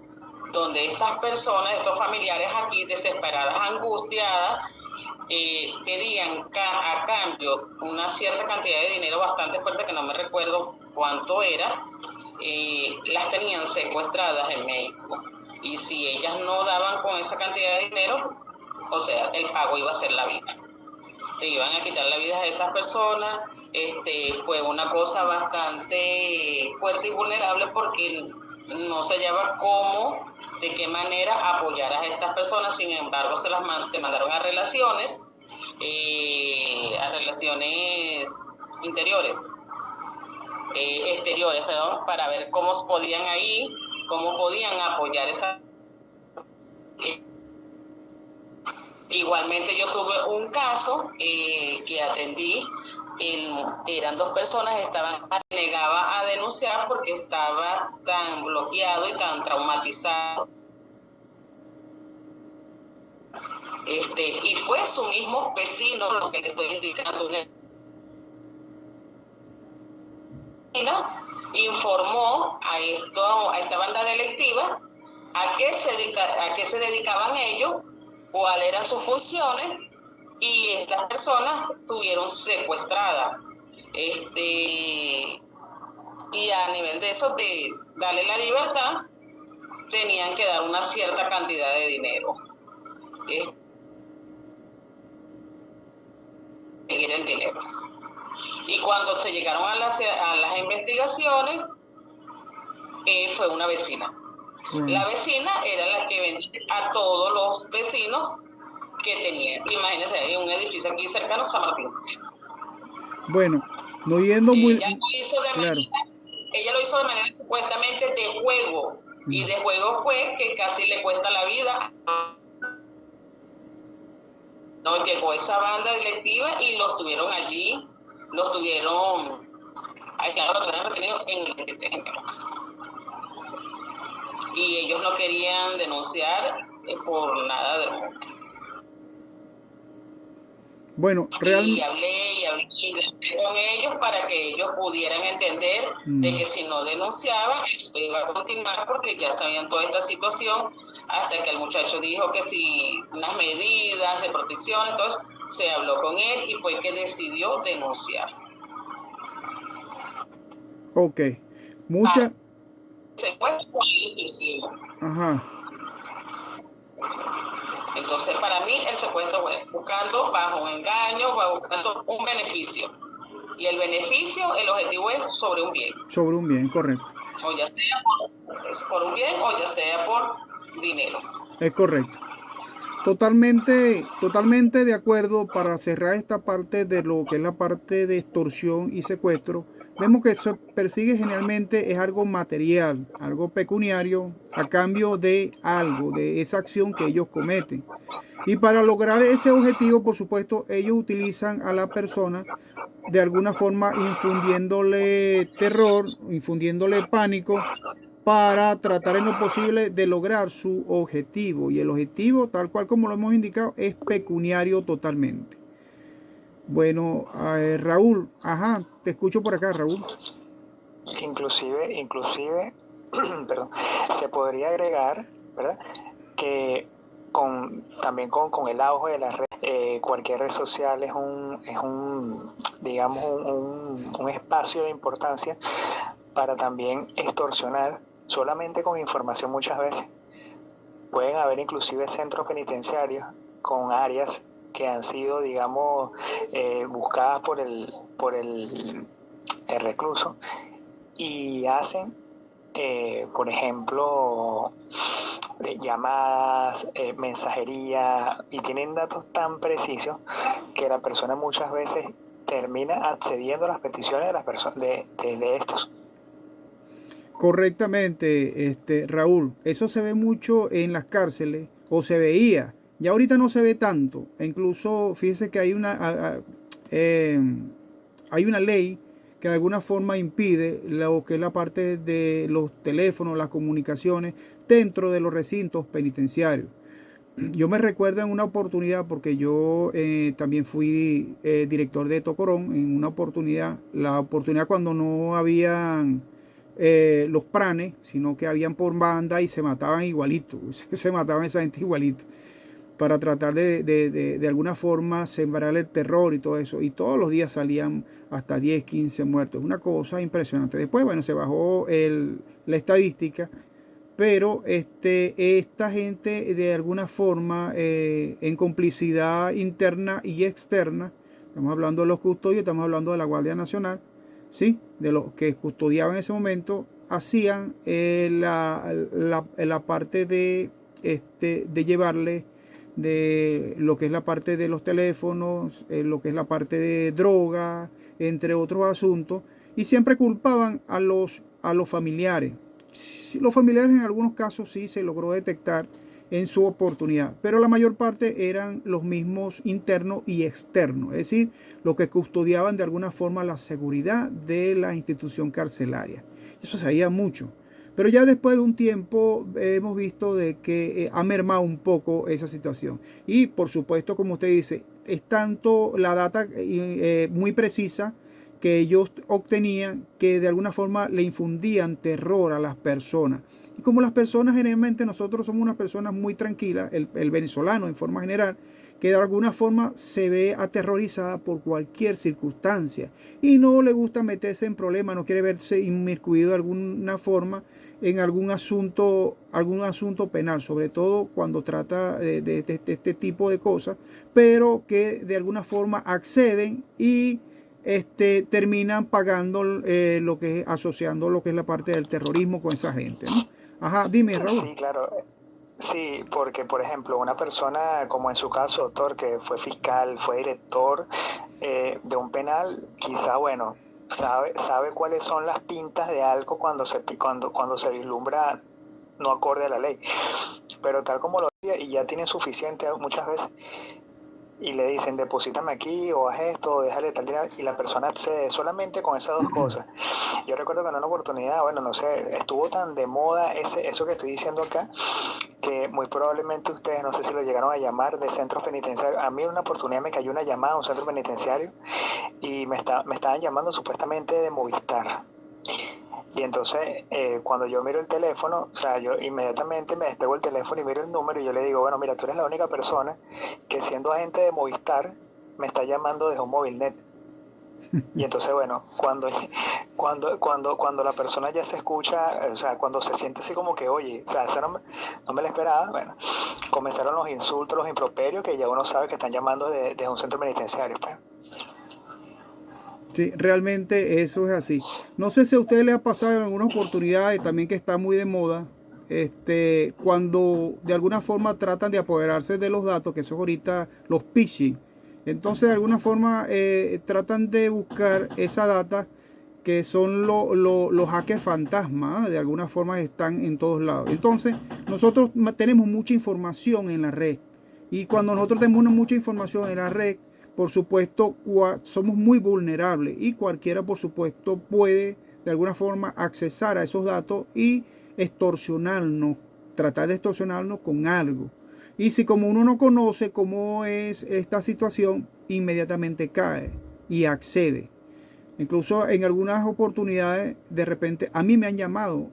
donde estas personas, estos familiares aquí desesperadas, angustiadas, pedían a cambio una cierta cantidad de dinero bastante fuerte, que no me recuerdo cuánto era, las tenían secuestradas en México. Y si ellas no daban con esa cantidad de dinero, o sea, el pago iba a ser la vida. Se iban a quitar la vida a esas personas. Fue una cosa bastante fuerte y vulnerable, porque no se hallaba cómo, de qué manera apoyar a estas personas. Sin embargo, se mandaron a relaciones exteriores, para ver cómo podían apoyar esa. Igualmente yo tuve un caso que atendí. Eran dos personas, negaba a denunciar porque estaba tan bloqueado y tan traumatizado. Y fue su mismo vecino, lo que le estoy indicando, informó a esta banda delictiva a qué se dedicaban ellos, cuáles eran sus funciones, y estas personas tuvieron secuestradas. Y a nivel de eso, de darle la libertad, tenían que dar una cierta cantidad de dinero. Seguir el dinero. Y cuando se llegaron a las investigaciones, fue una vecina. La vecina era la que vendía a todos los vecinos que tenían. Imagínense, hay un edificio aquí cercano a San Martín. Bueno, no yendo muy... Ella lo hizo de manera supuestamente de juego. Y de juego fue que casi le cuesta la vida. No, llegó esa banda delictiva y los tuvieron allí, retenidos en el detenido. Y ellos no querían denunciar por nada del mundo. Bueno, realmente... Y hablé con ellos para que ellos pudieran entender de que si no denunciaban, eso iba a continuar, porque ya sabían toda esta situación, hasta que el muchacho dijo que si unas medidas de protección, entonces se habló con él y fue que decidió denunciar. Ok. Secuestro inclusivo. Ajá. Entonces, para mí, el secuestro fue buscando bajo un engaño, buscando un beneficio. Y el beneficio, el objetivo es sobre un bien. Sobre un bien, correcto. O ya sea por un bien o ya sea por dinero. Es correcto. Totalmente de acuerdo. Para cerrar esta parte de lo que es la parte de extorsión y secuestro, vemos que se persigue generalmente es algo material, algo pecuniario, a cambio de algo, de esa acción que ellos cometen. Y para lograr ese objetivo, por supuesto, ellos utilizan a la persona de alguna forma, infundiéndole terror, infundiéndole pánico, para tratar en lo posible de lograr su objetivo. Y el objetivo, tal cual como lo hemos indicado, es pecuniario totalmente. Bueno, Raúl, te escucho por acá, Raúl. Inclusive, perdón, se podría agregar, ¿verdad?, que también con el auge de las redes, cualquier red social es un espacio de importancia para también extorsionar, solamente con información muchas veces. Pueden haber inclusive centros penitenciarios con áreas que han sido, digamos, buscadas por el recluso y hacen, por ejemplo, llamadas, mensajería, y tienen datos tan precisos que la persona muchas veces termina accediendo a las peticiones de las personas de estos. Correctamente, Raúl. Eso se ve mucho en las cárceles, o se veía. Ya ahorita no se ve tanto. E incluso, fíjese que hay una ley que de alguna forma impide lo que es la parte de los teléfonos, las comunicaciones dentro de los recintos penitenciarios. Yo me recuerdo en una oportunidad, porque yo también fui director de Tocorón, en una oportunidad, la oportunidad cuando no habían los pranes, sino que habían por banda y se mataban igualito, se mataban esa gente igualito, para tratar de alguna forma sembrar el terror y todo eso. Y todos los días salían hasta 10, 15 muertos. Una cosa impresionante. Después, bueno, se bajó la estadística, pero esta gente de alguna forma, en complicidad interna y externa, estamos hablando de los custodios, estamos hablando de la Guardia Nacional, ¿sí? De los que custodiaban en ese momento, hacían la parte de llevarle de lo que es la parte de los teléfonos, lo que es la parte de droga, entre otros asuntos, y siempre culpaban a los familiares. Los familiares en algunos casos sí se logró detectar en su oportunidad, pero la mayor parte eran los mismos internos y externos, es decir, los que custodiaban de alguna forma la seguridad de la institución carcelaria. Eso se veía mucho, pero ya después de un tiempo hemos visto de que ha mermado un poco esa situación. Y por supuesto, como usted dice, es tanto la data muy precisa que ellos obtenían, que de alguna forma le infundían terror a las personas. Y como las personas generalmente, nosotros somos unas personas muy tranquilas, el venezolano en forma general, que de alguna forma se ve aterrorizada por cualquier circunstancia y no le gusta meterse en problemas, no quiere verse inmiscuido de alguna forma en algún asunto penal, sobre todo cuando trata de este tipo de cosas, pero que de alguna forma acceden y terminan pagando lo que es, asociando lo que es la parte del terrorismo con esa gente, ¿no? Ajá, dime, Raúl. Sí, claro. Sí, porque por ejemplo, una persona como en su caso, doctor, que fue fiscal, fue director de un penal, quizá, bueno, sabe cuáles son las pintas de algo cuando se vislumbra no acorde a la ley. Pero tal como lo dice, y ya tiene suficiente muchas veces, y le dicen, deposítame aquí, o haz esto, o déjale tal dinero, y la persona accede solamente con esas dos cosas. Yo recuerdo que en una oportunidad, bueno, no sé, estuvo tan de moda eso que estoy diciendo acá, que muy probablemente ustedes, no sé si lo llegaron a llamar, de centros penitenciarios. A mí en una oportunidad me cayó una llamada a un centro penitenciario, y me estaban llamando supuestamente de Movistar. Y entonces, cuando yo miro el teléfono, o sea, yo inmediatamente me despego el teléfono y miro el número, y yo le digo, bueno, mira, tú eres la única persona que, siendo agente de Movistar, me está llamando desde un Movilnet. Y entonces, bueno, cuando la persona ya se escucha, o sea, cuando se siente así como que, oye, o sea, esa no me la esperaba, bueno, comenzaron los insultos, los improperios, que ya uno sabe que están llamando desde un centro penitenciario, pues. Sí, realmente eso es así. No sé si a usted le ha pasado en algunas oportunidades también, que está muy de moda, cuando de alguna forma tratan de apoderarse de los datos, que son ahorita los phishing. Entonces de alguna forma tratan de buscar esa data, que son los hackers fantasma, ¿eh? De alguna forma están en todos lados. Entonces nosotros tenemos mucha información en la red, y cuando nosotros tenemos mucha información en la red, por supuesto, somos muy vulnerables, y cualquiera, por supuesto, puede de alguna forma accesar a esos datos y extorsionarnos, tratar de extorsionarnos con algo. Y si como uno no conoce cómo es esta situación, inmediatamente cae y accede. Incluso en algunas oportunidades, de repente, a mí me han llamado,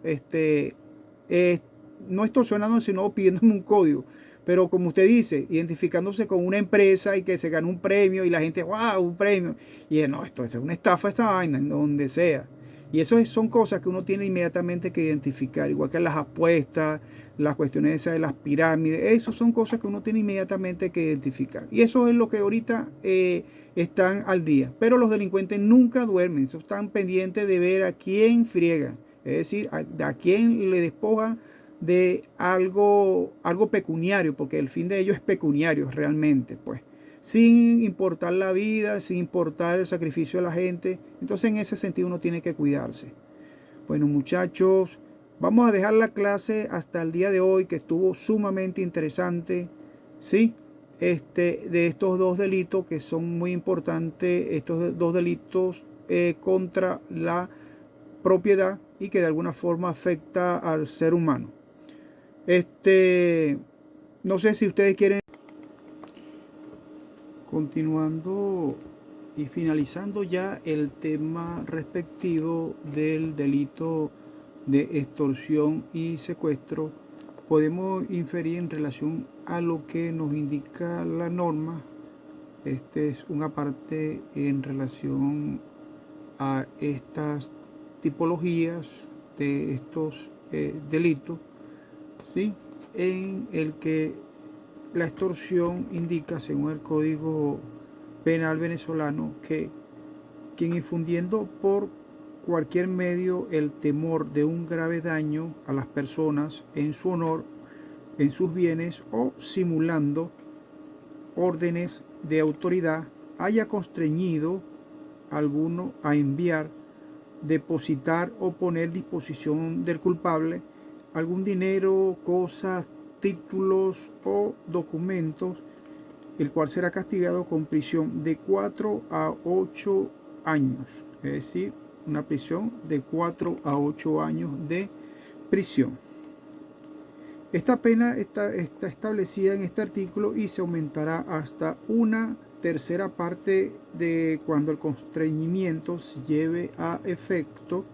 no extorsionando, sino pidiéndome un código. Pero como usted dice, identificándose con una empresa y que se ganó un premio, y la gente, wow, un premio. Y no, esto es una estafa, esta vaina, en donde sea. Y eso son cosas que uno tiene inmediatamente que identificar, igual que las apuestas, las cuestiones esas de las pirámides, eso son cosas que uno tiene inmediatamente que identificar. Y eso es lo que ahorita están al día. Pero los delincuentes nunca duermen, están pendientes de ver a quién friega, es decir, a quién le despoja de algo pecuniario, porque el fin de ellos es pecuniario realmente, pues, sin importar la vida, sin importar el sacrificio de la gente. Entonces en ese sentido uno tiene que cuidarse. Bueno, muchachos, vamos a dejar la clase hasta el día de hoy, que estuvo sumamente interesante, ¿sí? De estos dos delitos que son muy importantes, estos dos delitos contra la propiedad y que de alguna forma afecta al ser humano. No sé si ustedes quieren, continuando y finalizando ya el tema respectivo del delito de extorsión y secuestro, podemos inferir en relación a lo que nos indica la norma. Es una parte en relación a estas tipologías de estos delitos, ¿sí? En el que la extorsión indica, según el Código Penal venezolano, que quien infundiendo por cualquier medio el temor de un grave daño a las personas en su honor, en sus bienes, o simulando órdenes de autoridad, haya constreñido a alguno a enviar, depositar o poner a disposición del culpable algún dinero, cosas, títulos o documentos, el cual será castigado con prisión de 4 a 8 años, es decir, una prisión de 4 a 8 años de prisión. Esta pena está establecida en este artículo y se aumentará hasta una tercera parte de cuando el constreñimiento se lleve a efecto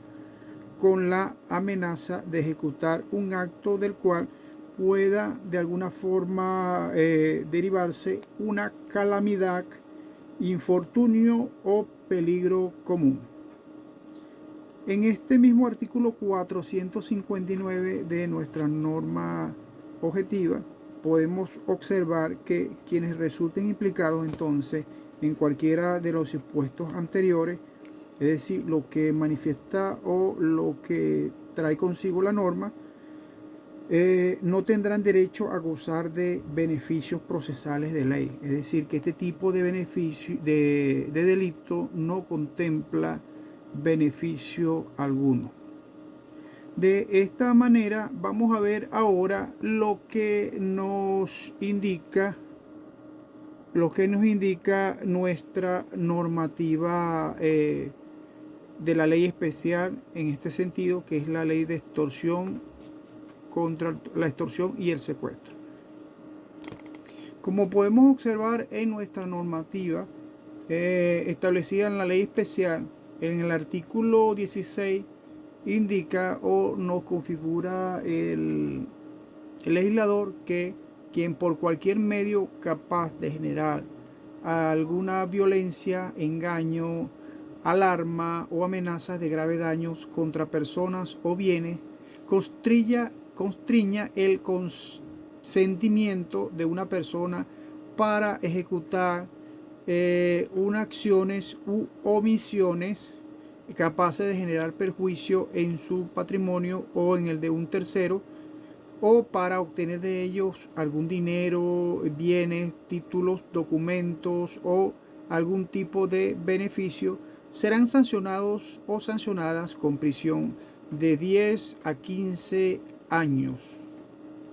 con la amenaza de ejecutar un acto del cual pueda de alguna forma derivarse una calamidad, infortunio o peligro común. En este mismo artículo 459 de nuestra norma objetiva, podemos observar que quienes resulten implicados entonces en cualquiera de los supuestos anteriores, es decir, lo que manifiesta o lo que trae consigo la norma, no tendrán derecho a gozar de beneficios procesales de ley. Es decir, que este tipo de beneficio de delito no contempla beneficio alguno. De esta manera vamos a ver ahora lo que nos indica nuestra normativa de la ley especial en este sentido, que es la ley de extorsión, contra la extorsión y el secuestro. Como podemos observar en nuestra normativa establecida en la ley especial, en el artículo 16 indica o nos configura el legislador que quien por cualquier medio capaz de generar alguna violencia, engaño, alarma o amenazas de graves daños contra personas o bienes, constriña el consentimiento de una persona para ejecutar unas acciones u omisiones capaces de generar perjuicio en su patrimonio o en el de un tercero, o para obtener de ellos algún dinero, bienes, títulos, documentos o algún tipo de beneficio, serán sancionados o sancionadas con prisión de 10 a 15 años.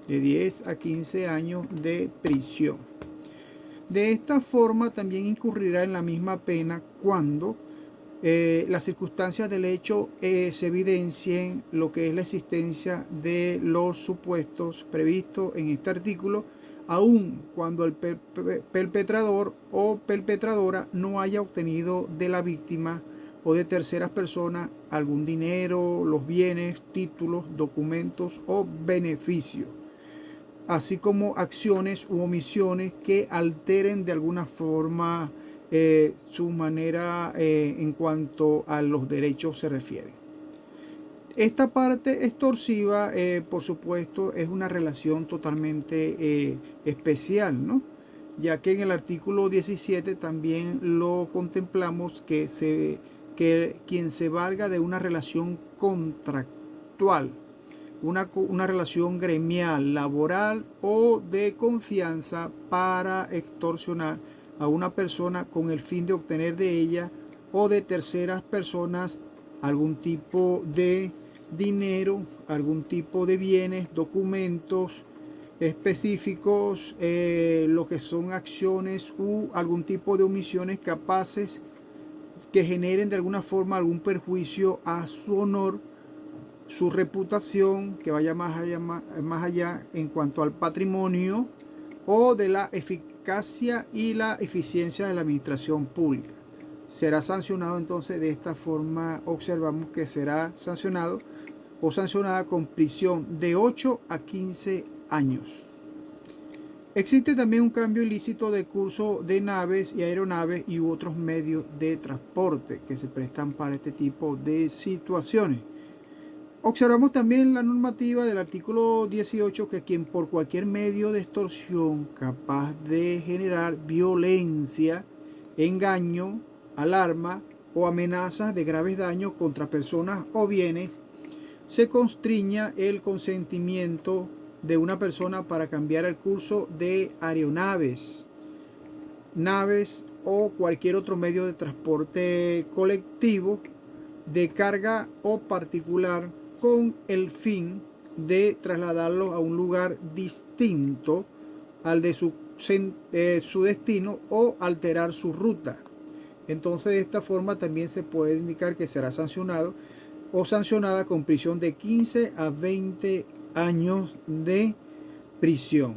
De 10 a 15 años de prisión. De esta forma también incurrirá en la misma pena cuando las circunstancias del hecho se evidencien lo que es la existencia de los supuestos previstos en este artículo, aun cuando el perpetrador o perpetradora no haya obtenido de la víctima o de terceras personas algún dinero, los bienes, títulos, documentos o beneficios, así como acciones u omisiones que alteren de alguna forma su manera en cuanto a los derechos se refiere. Esta parte extorsiva, por supuesto, es una relación totalmente especial, ¿no? Ya que en el artículo 17 también lo contemplamos que quien se valga de una relación contractual, una relación gremial, laboral o de confianza para extorsionar a una persona con el fin de obtener de ella o de terceras personas algún tipo de dinero, algún tipo de bienes, documentos específicos, lo que son acciones u algún tipo de omisiones capaces que generen de alguna forma algún perjuicio a su honor, su reputación, que vaya más allá en cuanto al patrimonio o de la eficacia y la eficiencia de la administración pública. Será sancionado entonces de esta forma, observamos que será sancionado o sancionada con prisión de 8 a 15 años. Existe también un cambio ilícito de curso de naves y aeronaves y otros medios de transporte que se prestan para este tipo de situaciones. Observamos también la normativa del artículo 18 que quien por cualquier medio de extorsión capaz de generar violencia, engaño, alarma o amenazas de graves daños contra personas o bienes, se constriña el consentimiento de una persona para cambiar el curso de aeronaves, naves o cualquier otro medio de transporte colectivo, de carga o particular, con el fin de trasladarlo a un lugar distinto al de su destino o alterar su ruta. Entonces de esta forma también se puede indicar que será sancionado o sancionada con prisión de 15 a 20 años de prisión.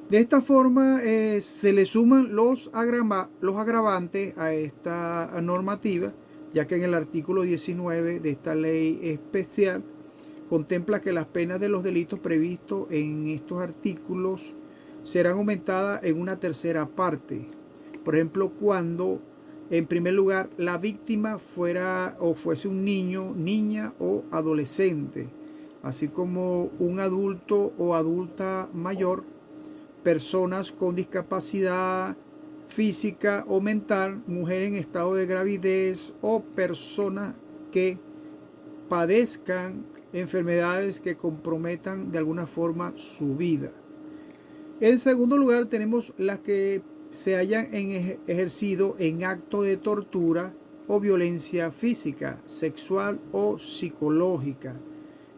De esta forma se le suman los agravantes a esta normativa, ya que en el artículo 19 de esta ley especial contempla que las penas de los delitos previstos en estos artículos serán aumentadas en una tercera parte. Por ejemplo, cuando en primer lugar la víctima fuese un niño, niña o adolescente, así como un adulto o adulta mayor, personas con discapacidad física o mental, mujer en estado de gravidez o personas que padezcan enfermedades que comprometan de alguna forma su vida. En segundo lugar, tenemos las que se hayan ejercido en acto de tortura o violencia física, sexual o psicológica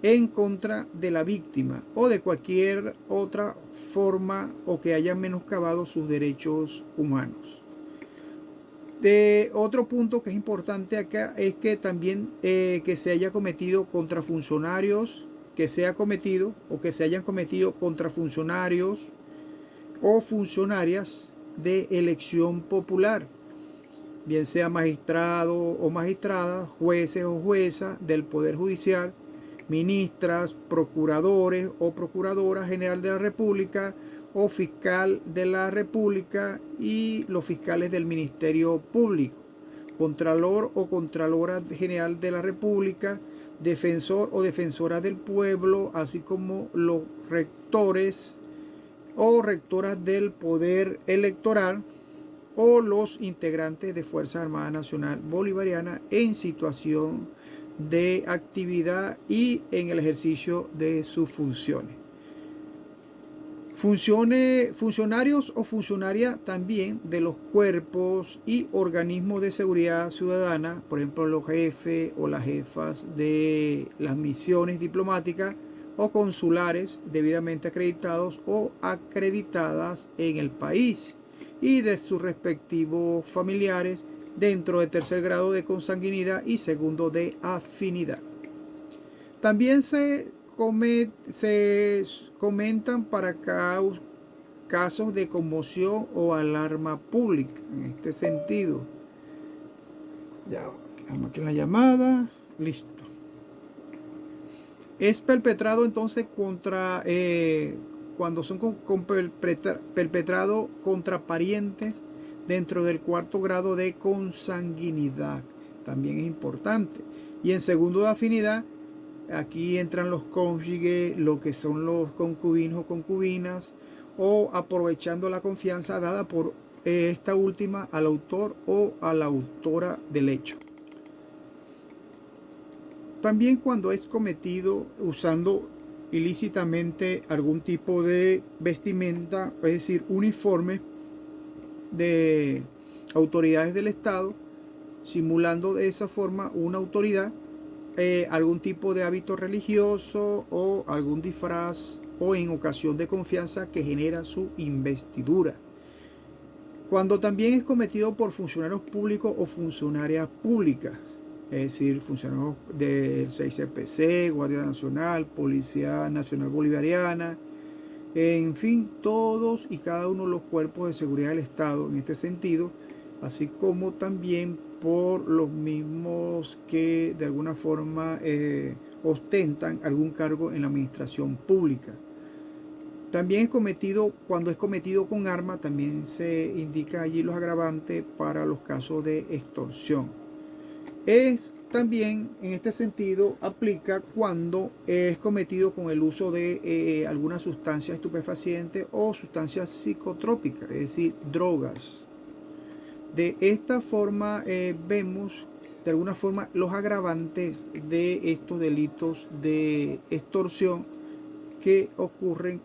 en contra de la víctima o de cualquier otra forma o que hayan menoscabado sus derechos humanos. De otro punto que es importante acá es que también que se haya cometido contra funcionarios, que se hayan cometido contra funcionarios o funcionarias de elección popular, bien sea magistrado o magistrada, jueces o juezas del Poder Judicial, ministras, procuradores o procuradoras general de la República o fiscal de la República y los fiscales del Ministerio Público, contralor o contralora general de la República, defensor o defensora del pueblo, así como los rectores o rectoras del Poder Electoral o los integrantes de Fuerza Armada Nacional Bolivariana en situación de actividad y en el ejercicio de sus funciones. Funcionarios o funcionarias también de los cuerpos y organismos de seguridad ciudadana, por ejemplo los jefes o las jefas de las misiones diplomáticas o consulares debidamente acreditados o acreditadas en el país y de sus respectivos familiares dentro de tercer grado de consanguinidad y segundo de afinidad. También se comentan para casos de conmoción o alarma pública en este sentido. Ya, quedamos aquí en la llamada. Listo. Es perpetrado entonces cuando son perpetrados contra parientes dentro del cuarto grado de consanguinidad. También es importante. Y en segundo de afinidad, Aquí entran los cónyuges, lo que son los concubinos o concubinas, o aprovechando la confianza dada por esta última al autor o a la autora del hecho. También cuando es cometido usando ilícitamente algún tipo de vestimenta, es decir, uniforme de autoridades del Estado, simulando de esa forma una autoridad, algún tipo de hábito religioso o algún disfraz o en ocasión de confianza que genera su investidura. Cuando también es cometido por funcionarios públicos o funcionarias públicas, es decir, funcionarios del 6CPC, Guardia Nacional, Policía Nacional Bolivariana, en fin, todos y cada uno de los cuerpos de seguridad del Estado en este sentido, así como también por los mismos que de alguna forma ostentan algún cargo en la administración pública. También es cometido, cuando es cometido con arma, también se indica allí los agravantes para los casos de extorsión. También en este sentido aplica cuando es cometido con el uso de alguna sustancia estupefaciente o sustancias psicotrópicas, es decir, drogas. De esta forma vemos de alguna forma los agravantes de estos delitos de extorsión que ocurren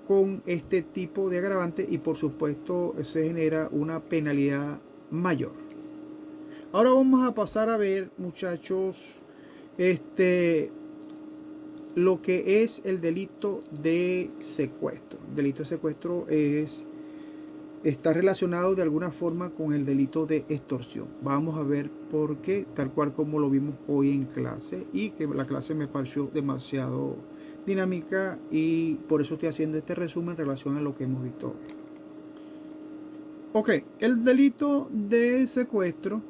con este tipo de agravante y por supuesto se genera una penalidad mayor. Ahora vamos a pasar a ver, muchachos, lo que es el delito de secuestro. El delito de secuestro está relacionado de alguna forma con el delito de extorsión. Vamos a ver por qué, tal cual como lo vimos hoy en clase, y que la clase me pareció demasiado dinámica y por eso estoy haciendo este resumen en relación a lo que hemos visto hoy. Ok, el delito de secuestro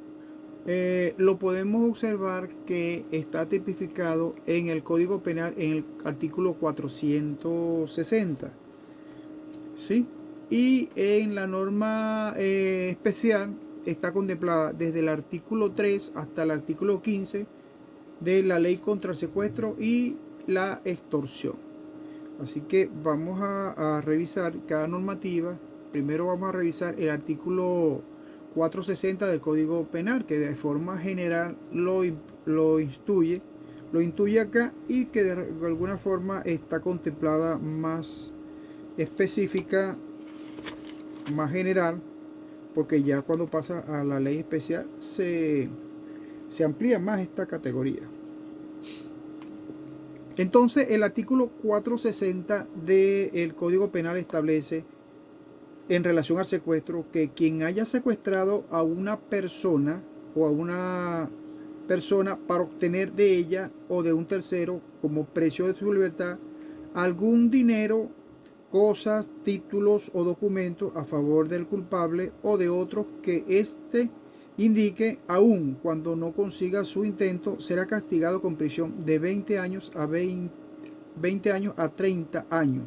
lo podemos observar que está tipificado en el Código Penal en el artículo 460, ¿sí? Y en la norma especial está contemplada desde el artículo 3 hasta el artículo 15 de la ley contra el secuestro y la extorsión. Así que vamos a revisar cada normativa. Primero vamos a revisar el artículo 460 del Código Penal, que de forma general lo intuye acá y que de alguna forma está contemplada más específica, más general, porque ya cuando pasa a la ley especial se amplía más esta categoría. Entonces el artículo 460 del Código Penal establece en relación al secuestro que quien haya secuestrado a una persona o a una persona para obtener de ella o de un tercero como precio de su libertad algún dinero, cosas, títulos o documentos a favor del culpable o de otros que éste indique, aun cuando no consiga su intento, será castigado con prisión de 20 años a 20 años a 30 años.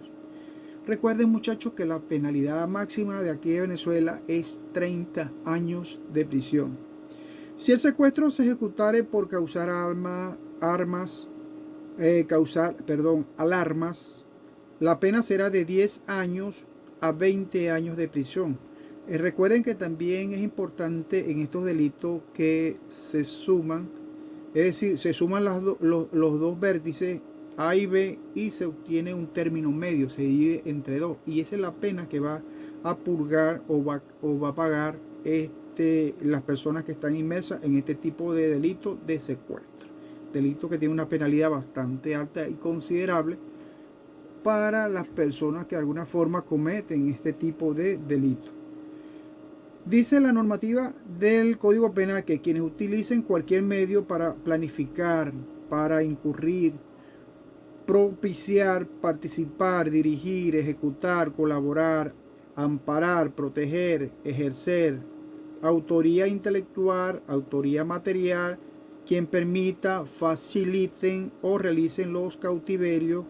Recuerden, muchachos, que la penalidad máxima de aquí de Venezuela es 30 años de prisión. Si el secuestro se ejecutare por causar alarmas, la pena será de 10 años a 20 años de prisión. Recuerden que también es importante en estos delitos que se suman, es decir, se suman los dos vértices A y B y se obtiene un término medio, se divide entre dos, y esa es la pena que va a purgar o va a pagar las personas que están inmersas en este tipo de delito de secuestro. Delito que tiene una penalidad bastante alta y considerable para las personas que de alguna forma cometen este tipo de delito. Dice la normativa del Código Penal que quienes utilicen cualquier medio para planificar, para incurrir, propiciar, participar, dirigir, ejecutar, colaborar, amparar, proteger, ejercer, autoría intelectual, autoría material, quien permita, faciliten o realicen los cautiverios,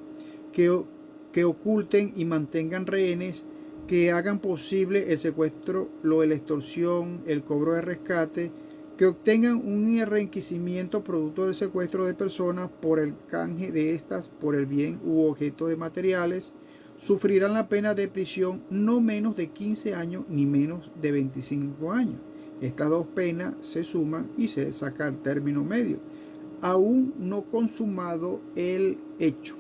que oculten y mantengan rehenes, que hagan posible el secuestro, la extorsión, el cobro de rescate, que obtengan un enriquecimiento producto del secuestro de personas por el canje de estas por el bien u objeto de materiales, sufrirán la pena de prisión no menos de 15 años ni menos de 25 años. Estas dos penas se suman y se saca el término medio, aún no consumado el hecho.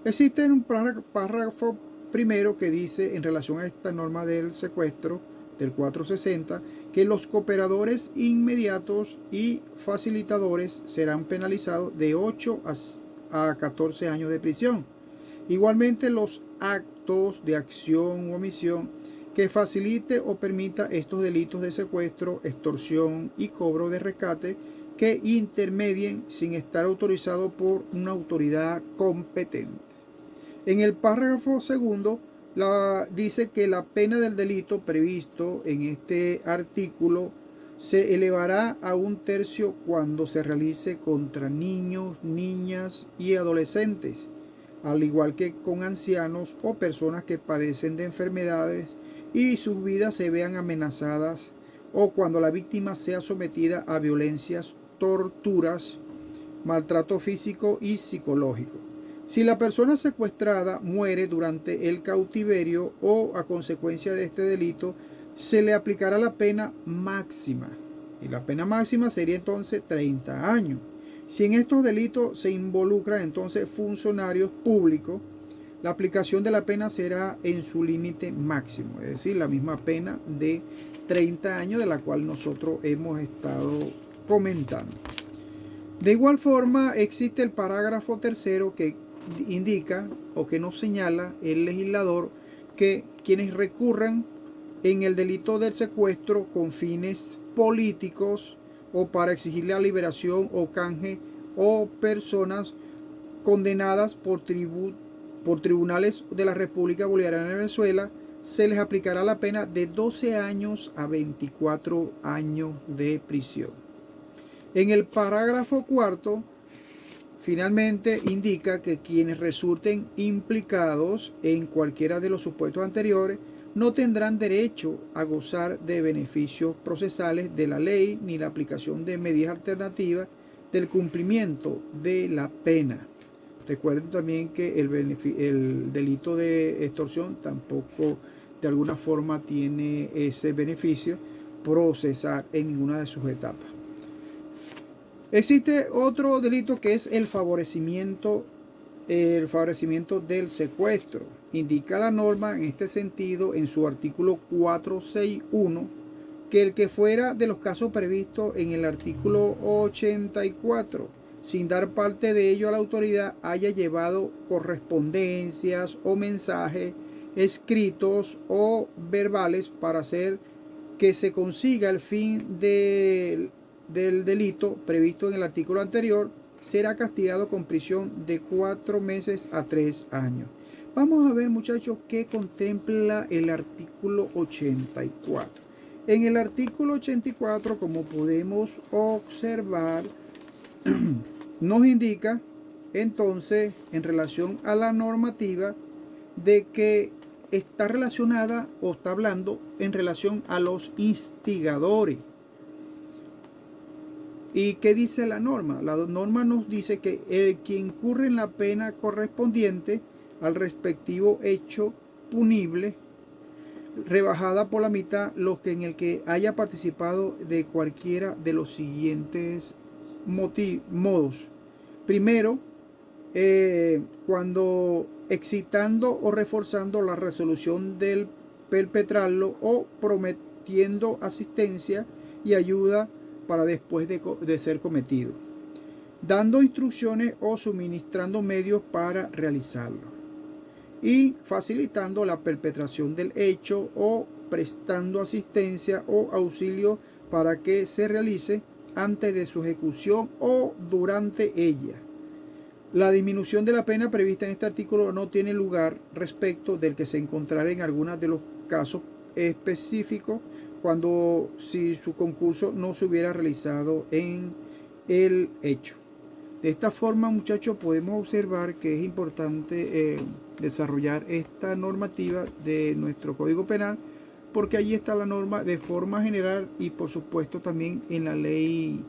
Existe un párrafo primero que dice, en relación a esta norma del secuestro del 460, que los cooperadores inmediatos y facilitadores serán penalizados de 8 a 14 años de prisión. Igualmente, los actos de acción u omisión que facilite o permita estos delitos de secuestro, extorsión y cobro de rescate que intermedien sin estar autorizado por una autoridad competente. En el párrafo segundo dice que la pena del delito previsto en este artículo se elevará a 1/3 cuando se realice contra niños, niñas y adolescentes, al igual que con ancianos o personas que padecen de enfermedades y sus vidas se vean amenazadas, o cuando la víctima sea sometida a violencias, torturas, maltrato físico y psicológico. Si la persona secuestrada muere durante el cautiverio o a consecuencia de este delito, se le aplicará la pena máxima. Y la pena máxima sería entonces 30 años. Si en estos delitos se involucran entonces funcionarios públicos, la aplicación de la pena será en su límite máximo, es decir, la misma pena de 30 años de la cual nosotros hemos estado comentando. De igual forma, existe el parágrafo tercero que indica o que nos señala el legislador que quienes recurran en el delito del secuestro con fines políticos o para exigir la liberación o canje o personas condenadas por tribunales de la República Bolivariana de Venezuela, se les aplicará la pena de 12 años a 24 años de prisión. En el parágrafo cuarto, finalmente indica que quienes resulten implicados en cualquiera de los supuestos anteriores no tendrán derecho a gozar de beneficios procesales de la ley ni la aplicación de medidas alternativas del cumplimiento de la pena. Recuerden también que el delito de extorsión tampoco de alguna forma tiene ese beneficio procesar en ninguna de sus etapas. Existe otro delito que es el favorecimiento del secuestro. Indica la norma en este sentido en su artículo 461 que el que fuera de los casos previstos en el artículo 84, sin dar parte de ello a la autoridad, haya llevado correspondencias o mensajes escritos o verbales para hacer que se consiga el fin del delito previsto en el artículo anterior, será castigado con prisión de 4 meses a 3 años. Vamos a ver, muchachos, qué contempla el artículo 84. En el artículo 84, como podemos observar, nos indica entonces en relación a la normativa de que está relacionada o está hablando en relación a los instigadores. ¿Y qué dice la norma? La norma nos dice que el que incurre en la pena correspondiente al respectivo hecho punible, rebajada por la mitad, los que en el que haya participado de cualquiera de los siguientes modos. Primero, cuando excitando o reforzando la resolución del perpetrarlo o prometiendo asistencia y ayuda para después de ser cometido, dando instrucciones o suministrando medios para realizarlo, y facilitando la perpetración del hecho o prestando asistencia o auxilio para que se realice antes de su ejecución o durante ella. La disminución de la pena prevista en este artículo no tiene lugar respecto del que se encontrará en algunos de los casos específicos cuando si su concurso no se hubiera realizado en el hecho. De esta forma, muchachos, podemos observar que es importante desarrollar esta normativa de nuestro Código Penal, porque allí está la norma de forma general y por supuesto también en la ley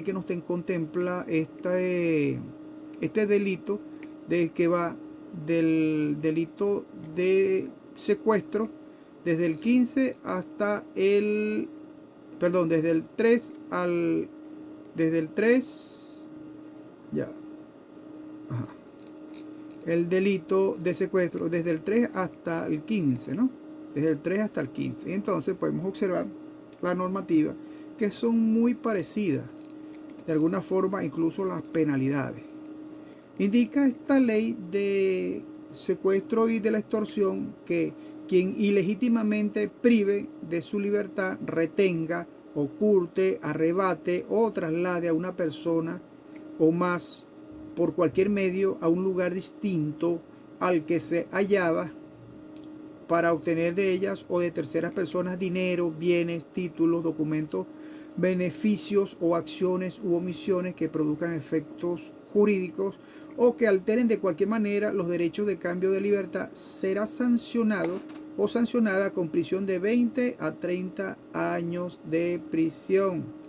que nos contempla este delito que va del delito de secuestro desde el 15 hasta el, perdón, desde el 3 ya, ajá, el delito de secuestro desde el 3 hasta el 15, ¿no? Desde el 3 hasta el 15. Entonces podemos observar la normativa que son muy parecidas, de alguna forma incluso las penalidades. Indica esta ley de secuestro y de la extorsión que quien ilegítimamente prive de su libertad, retenga, oculte, arrebate o traslade a una persona o más por cualquier medio a un lugar distinto al que se hallaba para obtener de ellas o de terceras personas dinero, bienes, títulos, documentos, beneficios o acciones u omisiones que produzcan efectos jurídicos o que alteren de cualquier manera los derechos de cambio de libertad, será sancionado o sancionada con prisión de 20 a 30 años de prisión.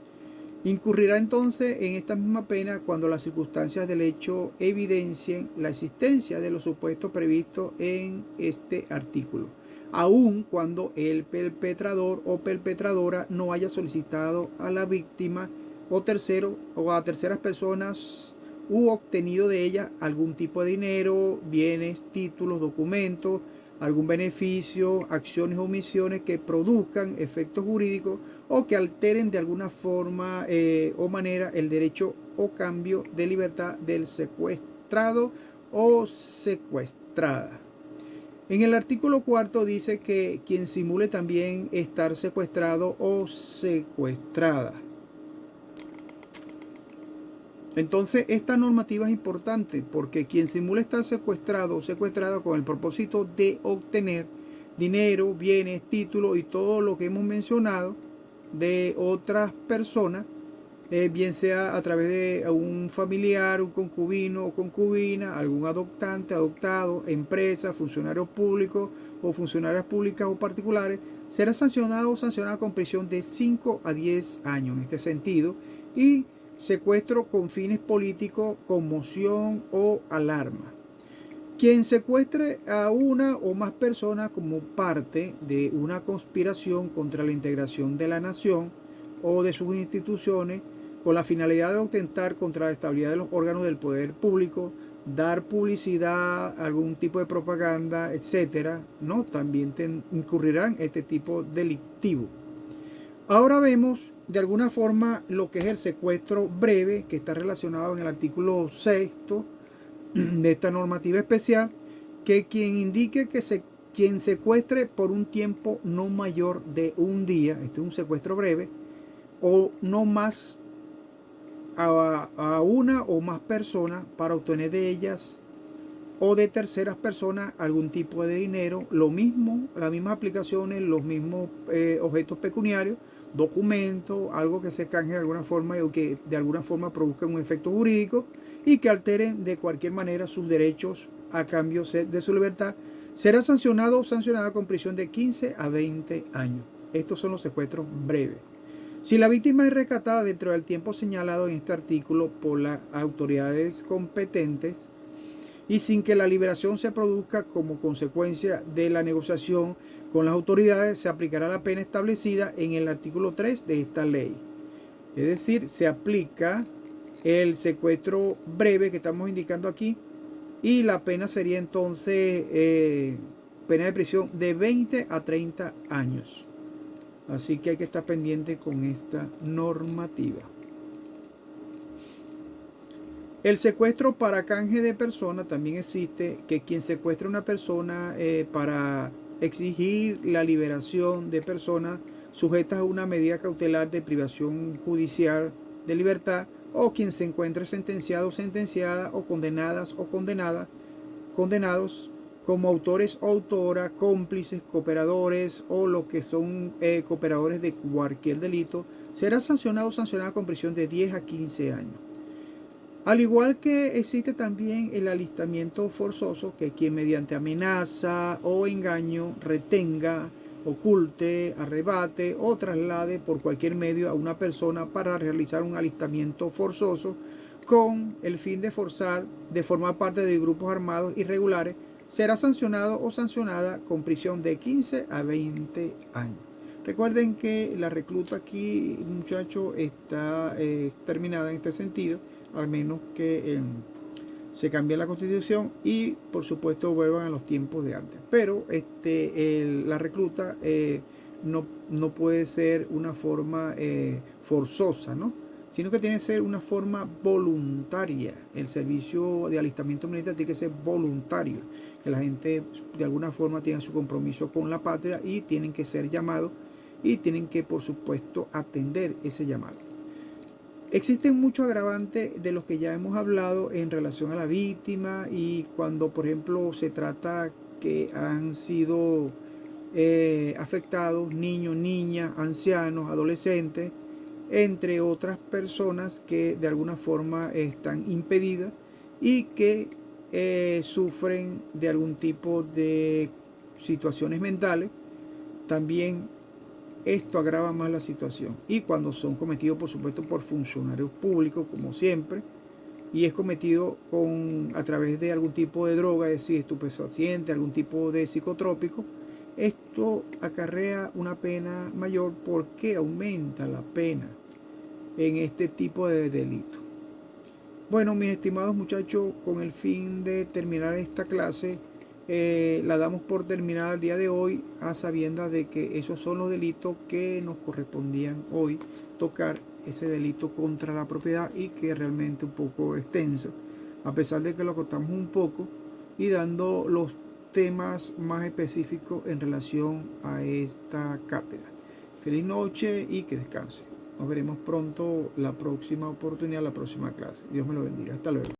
Incurrirá entonces en esta misma pena cuando las circunstancias del hecho evidencien la existencia de los supuestos previstos en este artículo, aun cuando el perpetrador o perpetradora no haya solicitado a la víctima o tercero o a terceras personas u obtenido de ella algún tipo de dinero, bienes, títulos, documentos, algún beneficio, acciones o omisiones que produzcan efectos jurídicos o que alteren de alguna forma o manera el derecho o cambio de libertad del secuestrado o secuestrada. En el artículo 4 dice que quien simule también estar secuestrado o secuestrada. Entonces, esta normativa es importante porque quien simula estar secuestrado o secuestrada con el propósito de obtener dinero, bienes, títulos y todo lo que hemos mencionado de otras personas, bien sea a través de un familiar, un concubino o concubina, algún adoptante, adoptado, empresa, funcionarios públicos o funcionarias públicas o particulares, será sancionado o sancionada con prisión de 5 a 10 años en este sentido, y secuestro con fines políticos, conmoción o alarma. Quien secuestre a una o más personas como parte de una conspiración contra la integración de la nación o de sus instituciones con la finalidad de atentar contra la estabilidad de los órganos del poder público, dar publicidad, algún tipo de propaganda, etcétera, ¿no? También incurrirán este tipo delictivo. Ahora vemos de alguna forma lo que es el secuestro breve, que está relacionado en el artículo 6 de esta normativa especial, que quien indique que quien secuestre por un tiempo no mayor de un día, este es un secuestro breve, o no más a una o más personas para obtener de ellas o de terceras personas algún tipo de dinero, lo mismo, las mismas aplicaciones, los mismos objetos pecuniarios, documentos, algo que se canje de alguna forma o que de alguna forma produzca un efecto jurídico y que alteren de cualquier manera sus derechos a cambio de su libertad, será sancionado o sancionada con prisión de 15 a 20 años. Estos son los secuestros breves. Si la víctima es rescatada dentro del tiempo señalado en este artículo por las autoridades competentes y sin que la liberación se produzca como consecuencia de la negociación con las autoridades, se aplicará la pena establecida en el artículo 3 de esta ley. Es decir, se aplica el secuestro breve que estamos indicando aquí y la pena sería entonces pena de prisión de 20 a 30 años. Así que hay que estar pendiente con esta normativa. El secuestro para canje de persona también existe, que quien secuestra a una persona para exigir la liberación de personas sujetas a una medida cautelar de privación judicial de libertad, o quien se encuentre sentenciado o sentenciada o condenadas o condenados como autores o autoras, cómplices, cooperadores o lo que son cooperadores de cualquier delito, será sancionado o sancionada con prisión de 10 a 15 años. Al igual que existe también el alistamiento forzoso, que quien mediante amenaza o engaño retenga oculte, arrebate o traslade por cualquier medio a una persona para realizar un alistamiento forzoso con el fin de forzar de formar parte de grupos armados irregulares, será sancionado o sancionada con prisión de 15 a 20 años. Recuerden que la recluta aquí, muchachos, está terminada en este sentido, al menos que se cambie la constitución y por supuesto vuelvan a los tiempos de antes. Pero la recluta no puede ser una forma forzosa, ¿no? Sino que tiene que ser una forma voluntaria. El servicio de alistamiento militar tiene que ser voluntario, que la gente de alguna forma tenga su compromiso con la patria y tienen que ser llamados y tienen que, por supuesto, atender ese llamado. Existen muchos agravantes de los que ya hemos hablado en relación a la víctima y cuando, por ejemplo, se trata que han sido afectados niños, niñas, ancianos, adolescentes, entre otras personas que de alguna forma están impedidas y que sufren de algún tipo de situaciones mentales. También esto agrava más la situación. Y cuando son cometidos, por supuesto, por funcionarios públicos, como siempre, y es cometido a través de algún tipo de droga, es decir, estupefaciente, algún tipo de psicotrópico, esto acarrea una pena mayor porque aumenta la pena en este tipo de delito. Bueno, mis estimados muchachos, con el fin de terminar esta clase, la damos por terminada el día de hoy, a sabiendas de que esos son los delitos que nos correspondían hoy tocar, ese delito contra la propiedad, y que es realmente un poco extenso, a pesar de que lo cortamos un poco y dando los temas más específicos en relación a esta cátedra. Feliz noche y que descanse. Nos veremos pronto la próxima oportunidad, la próxima clase. Dios me lo bendiga. Hasta luego.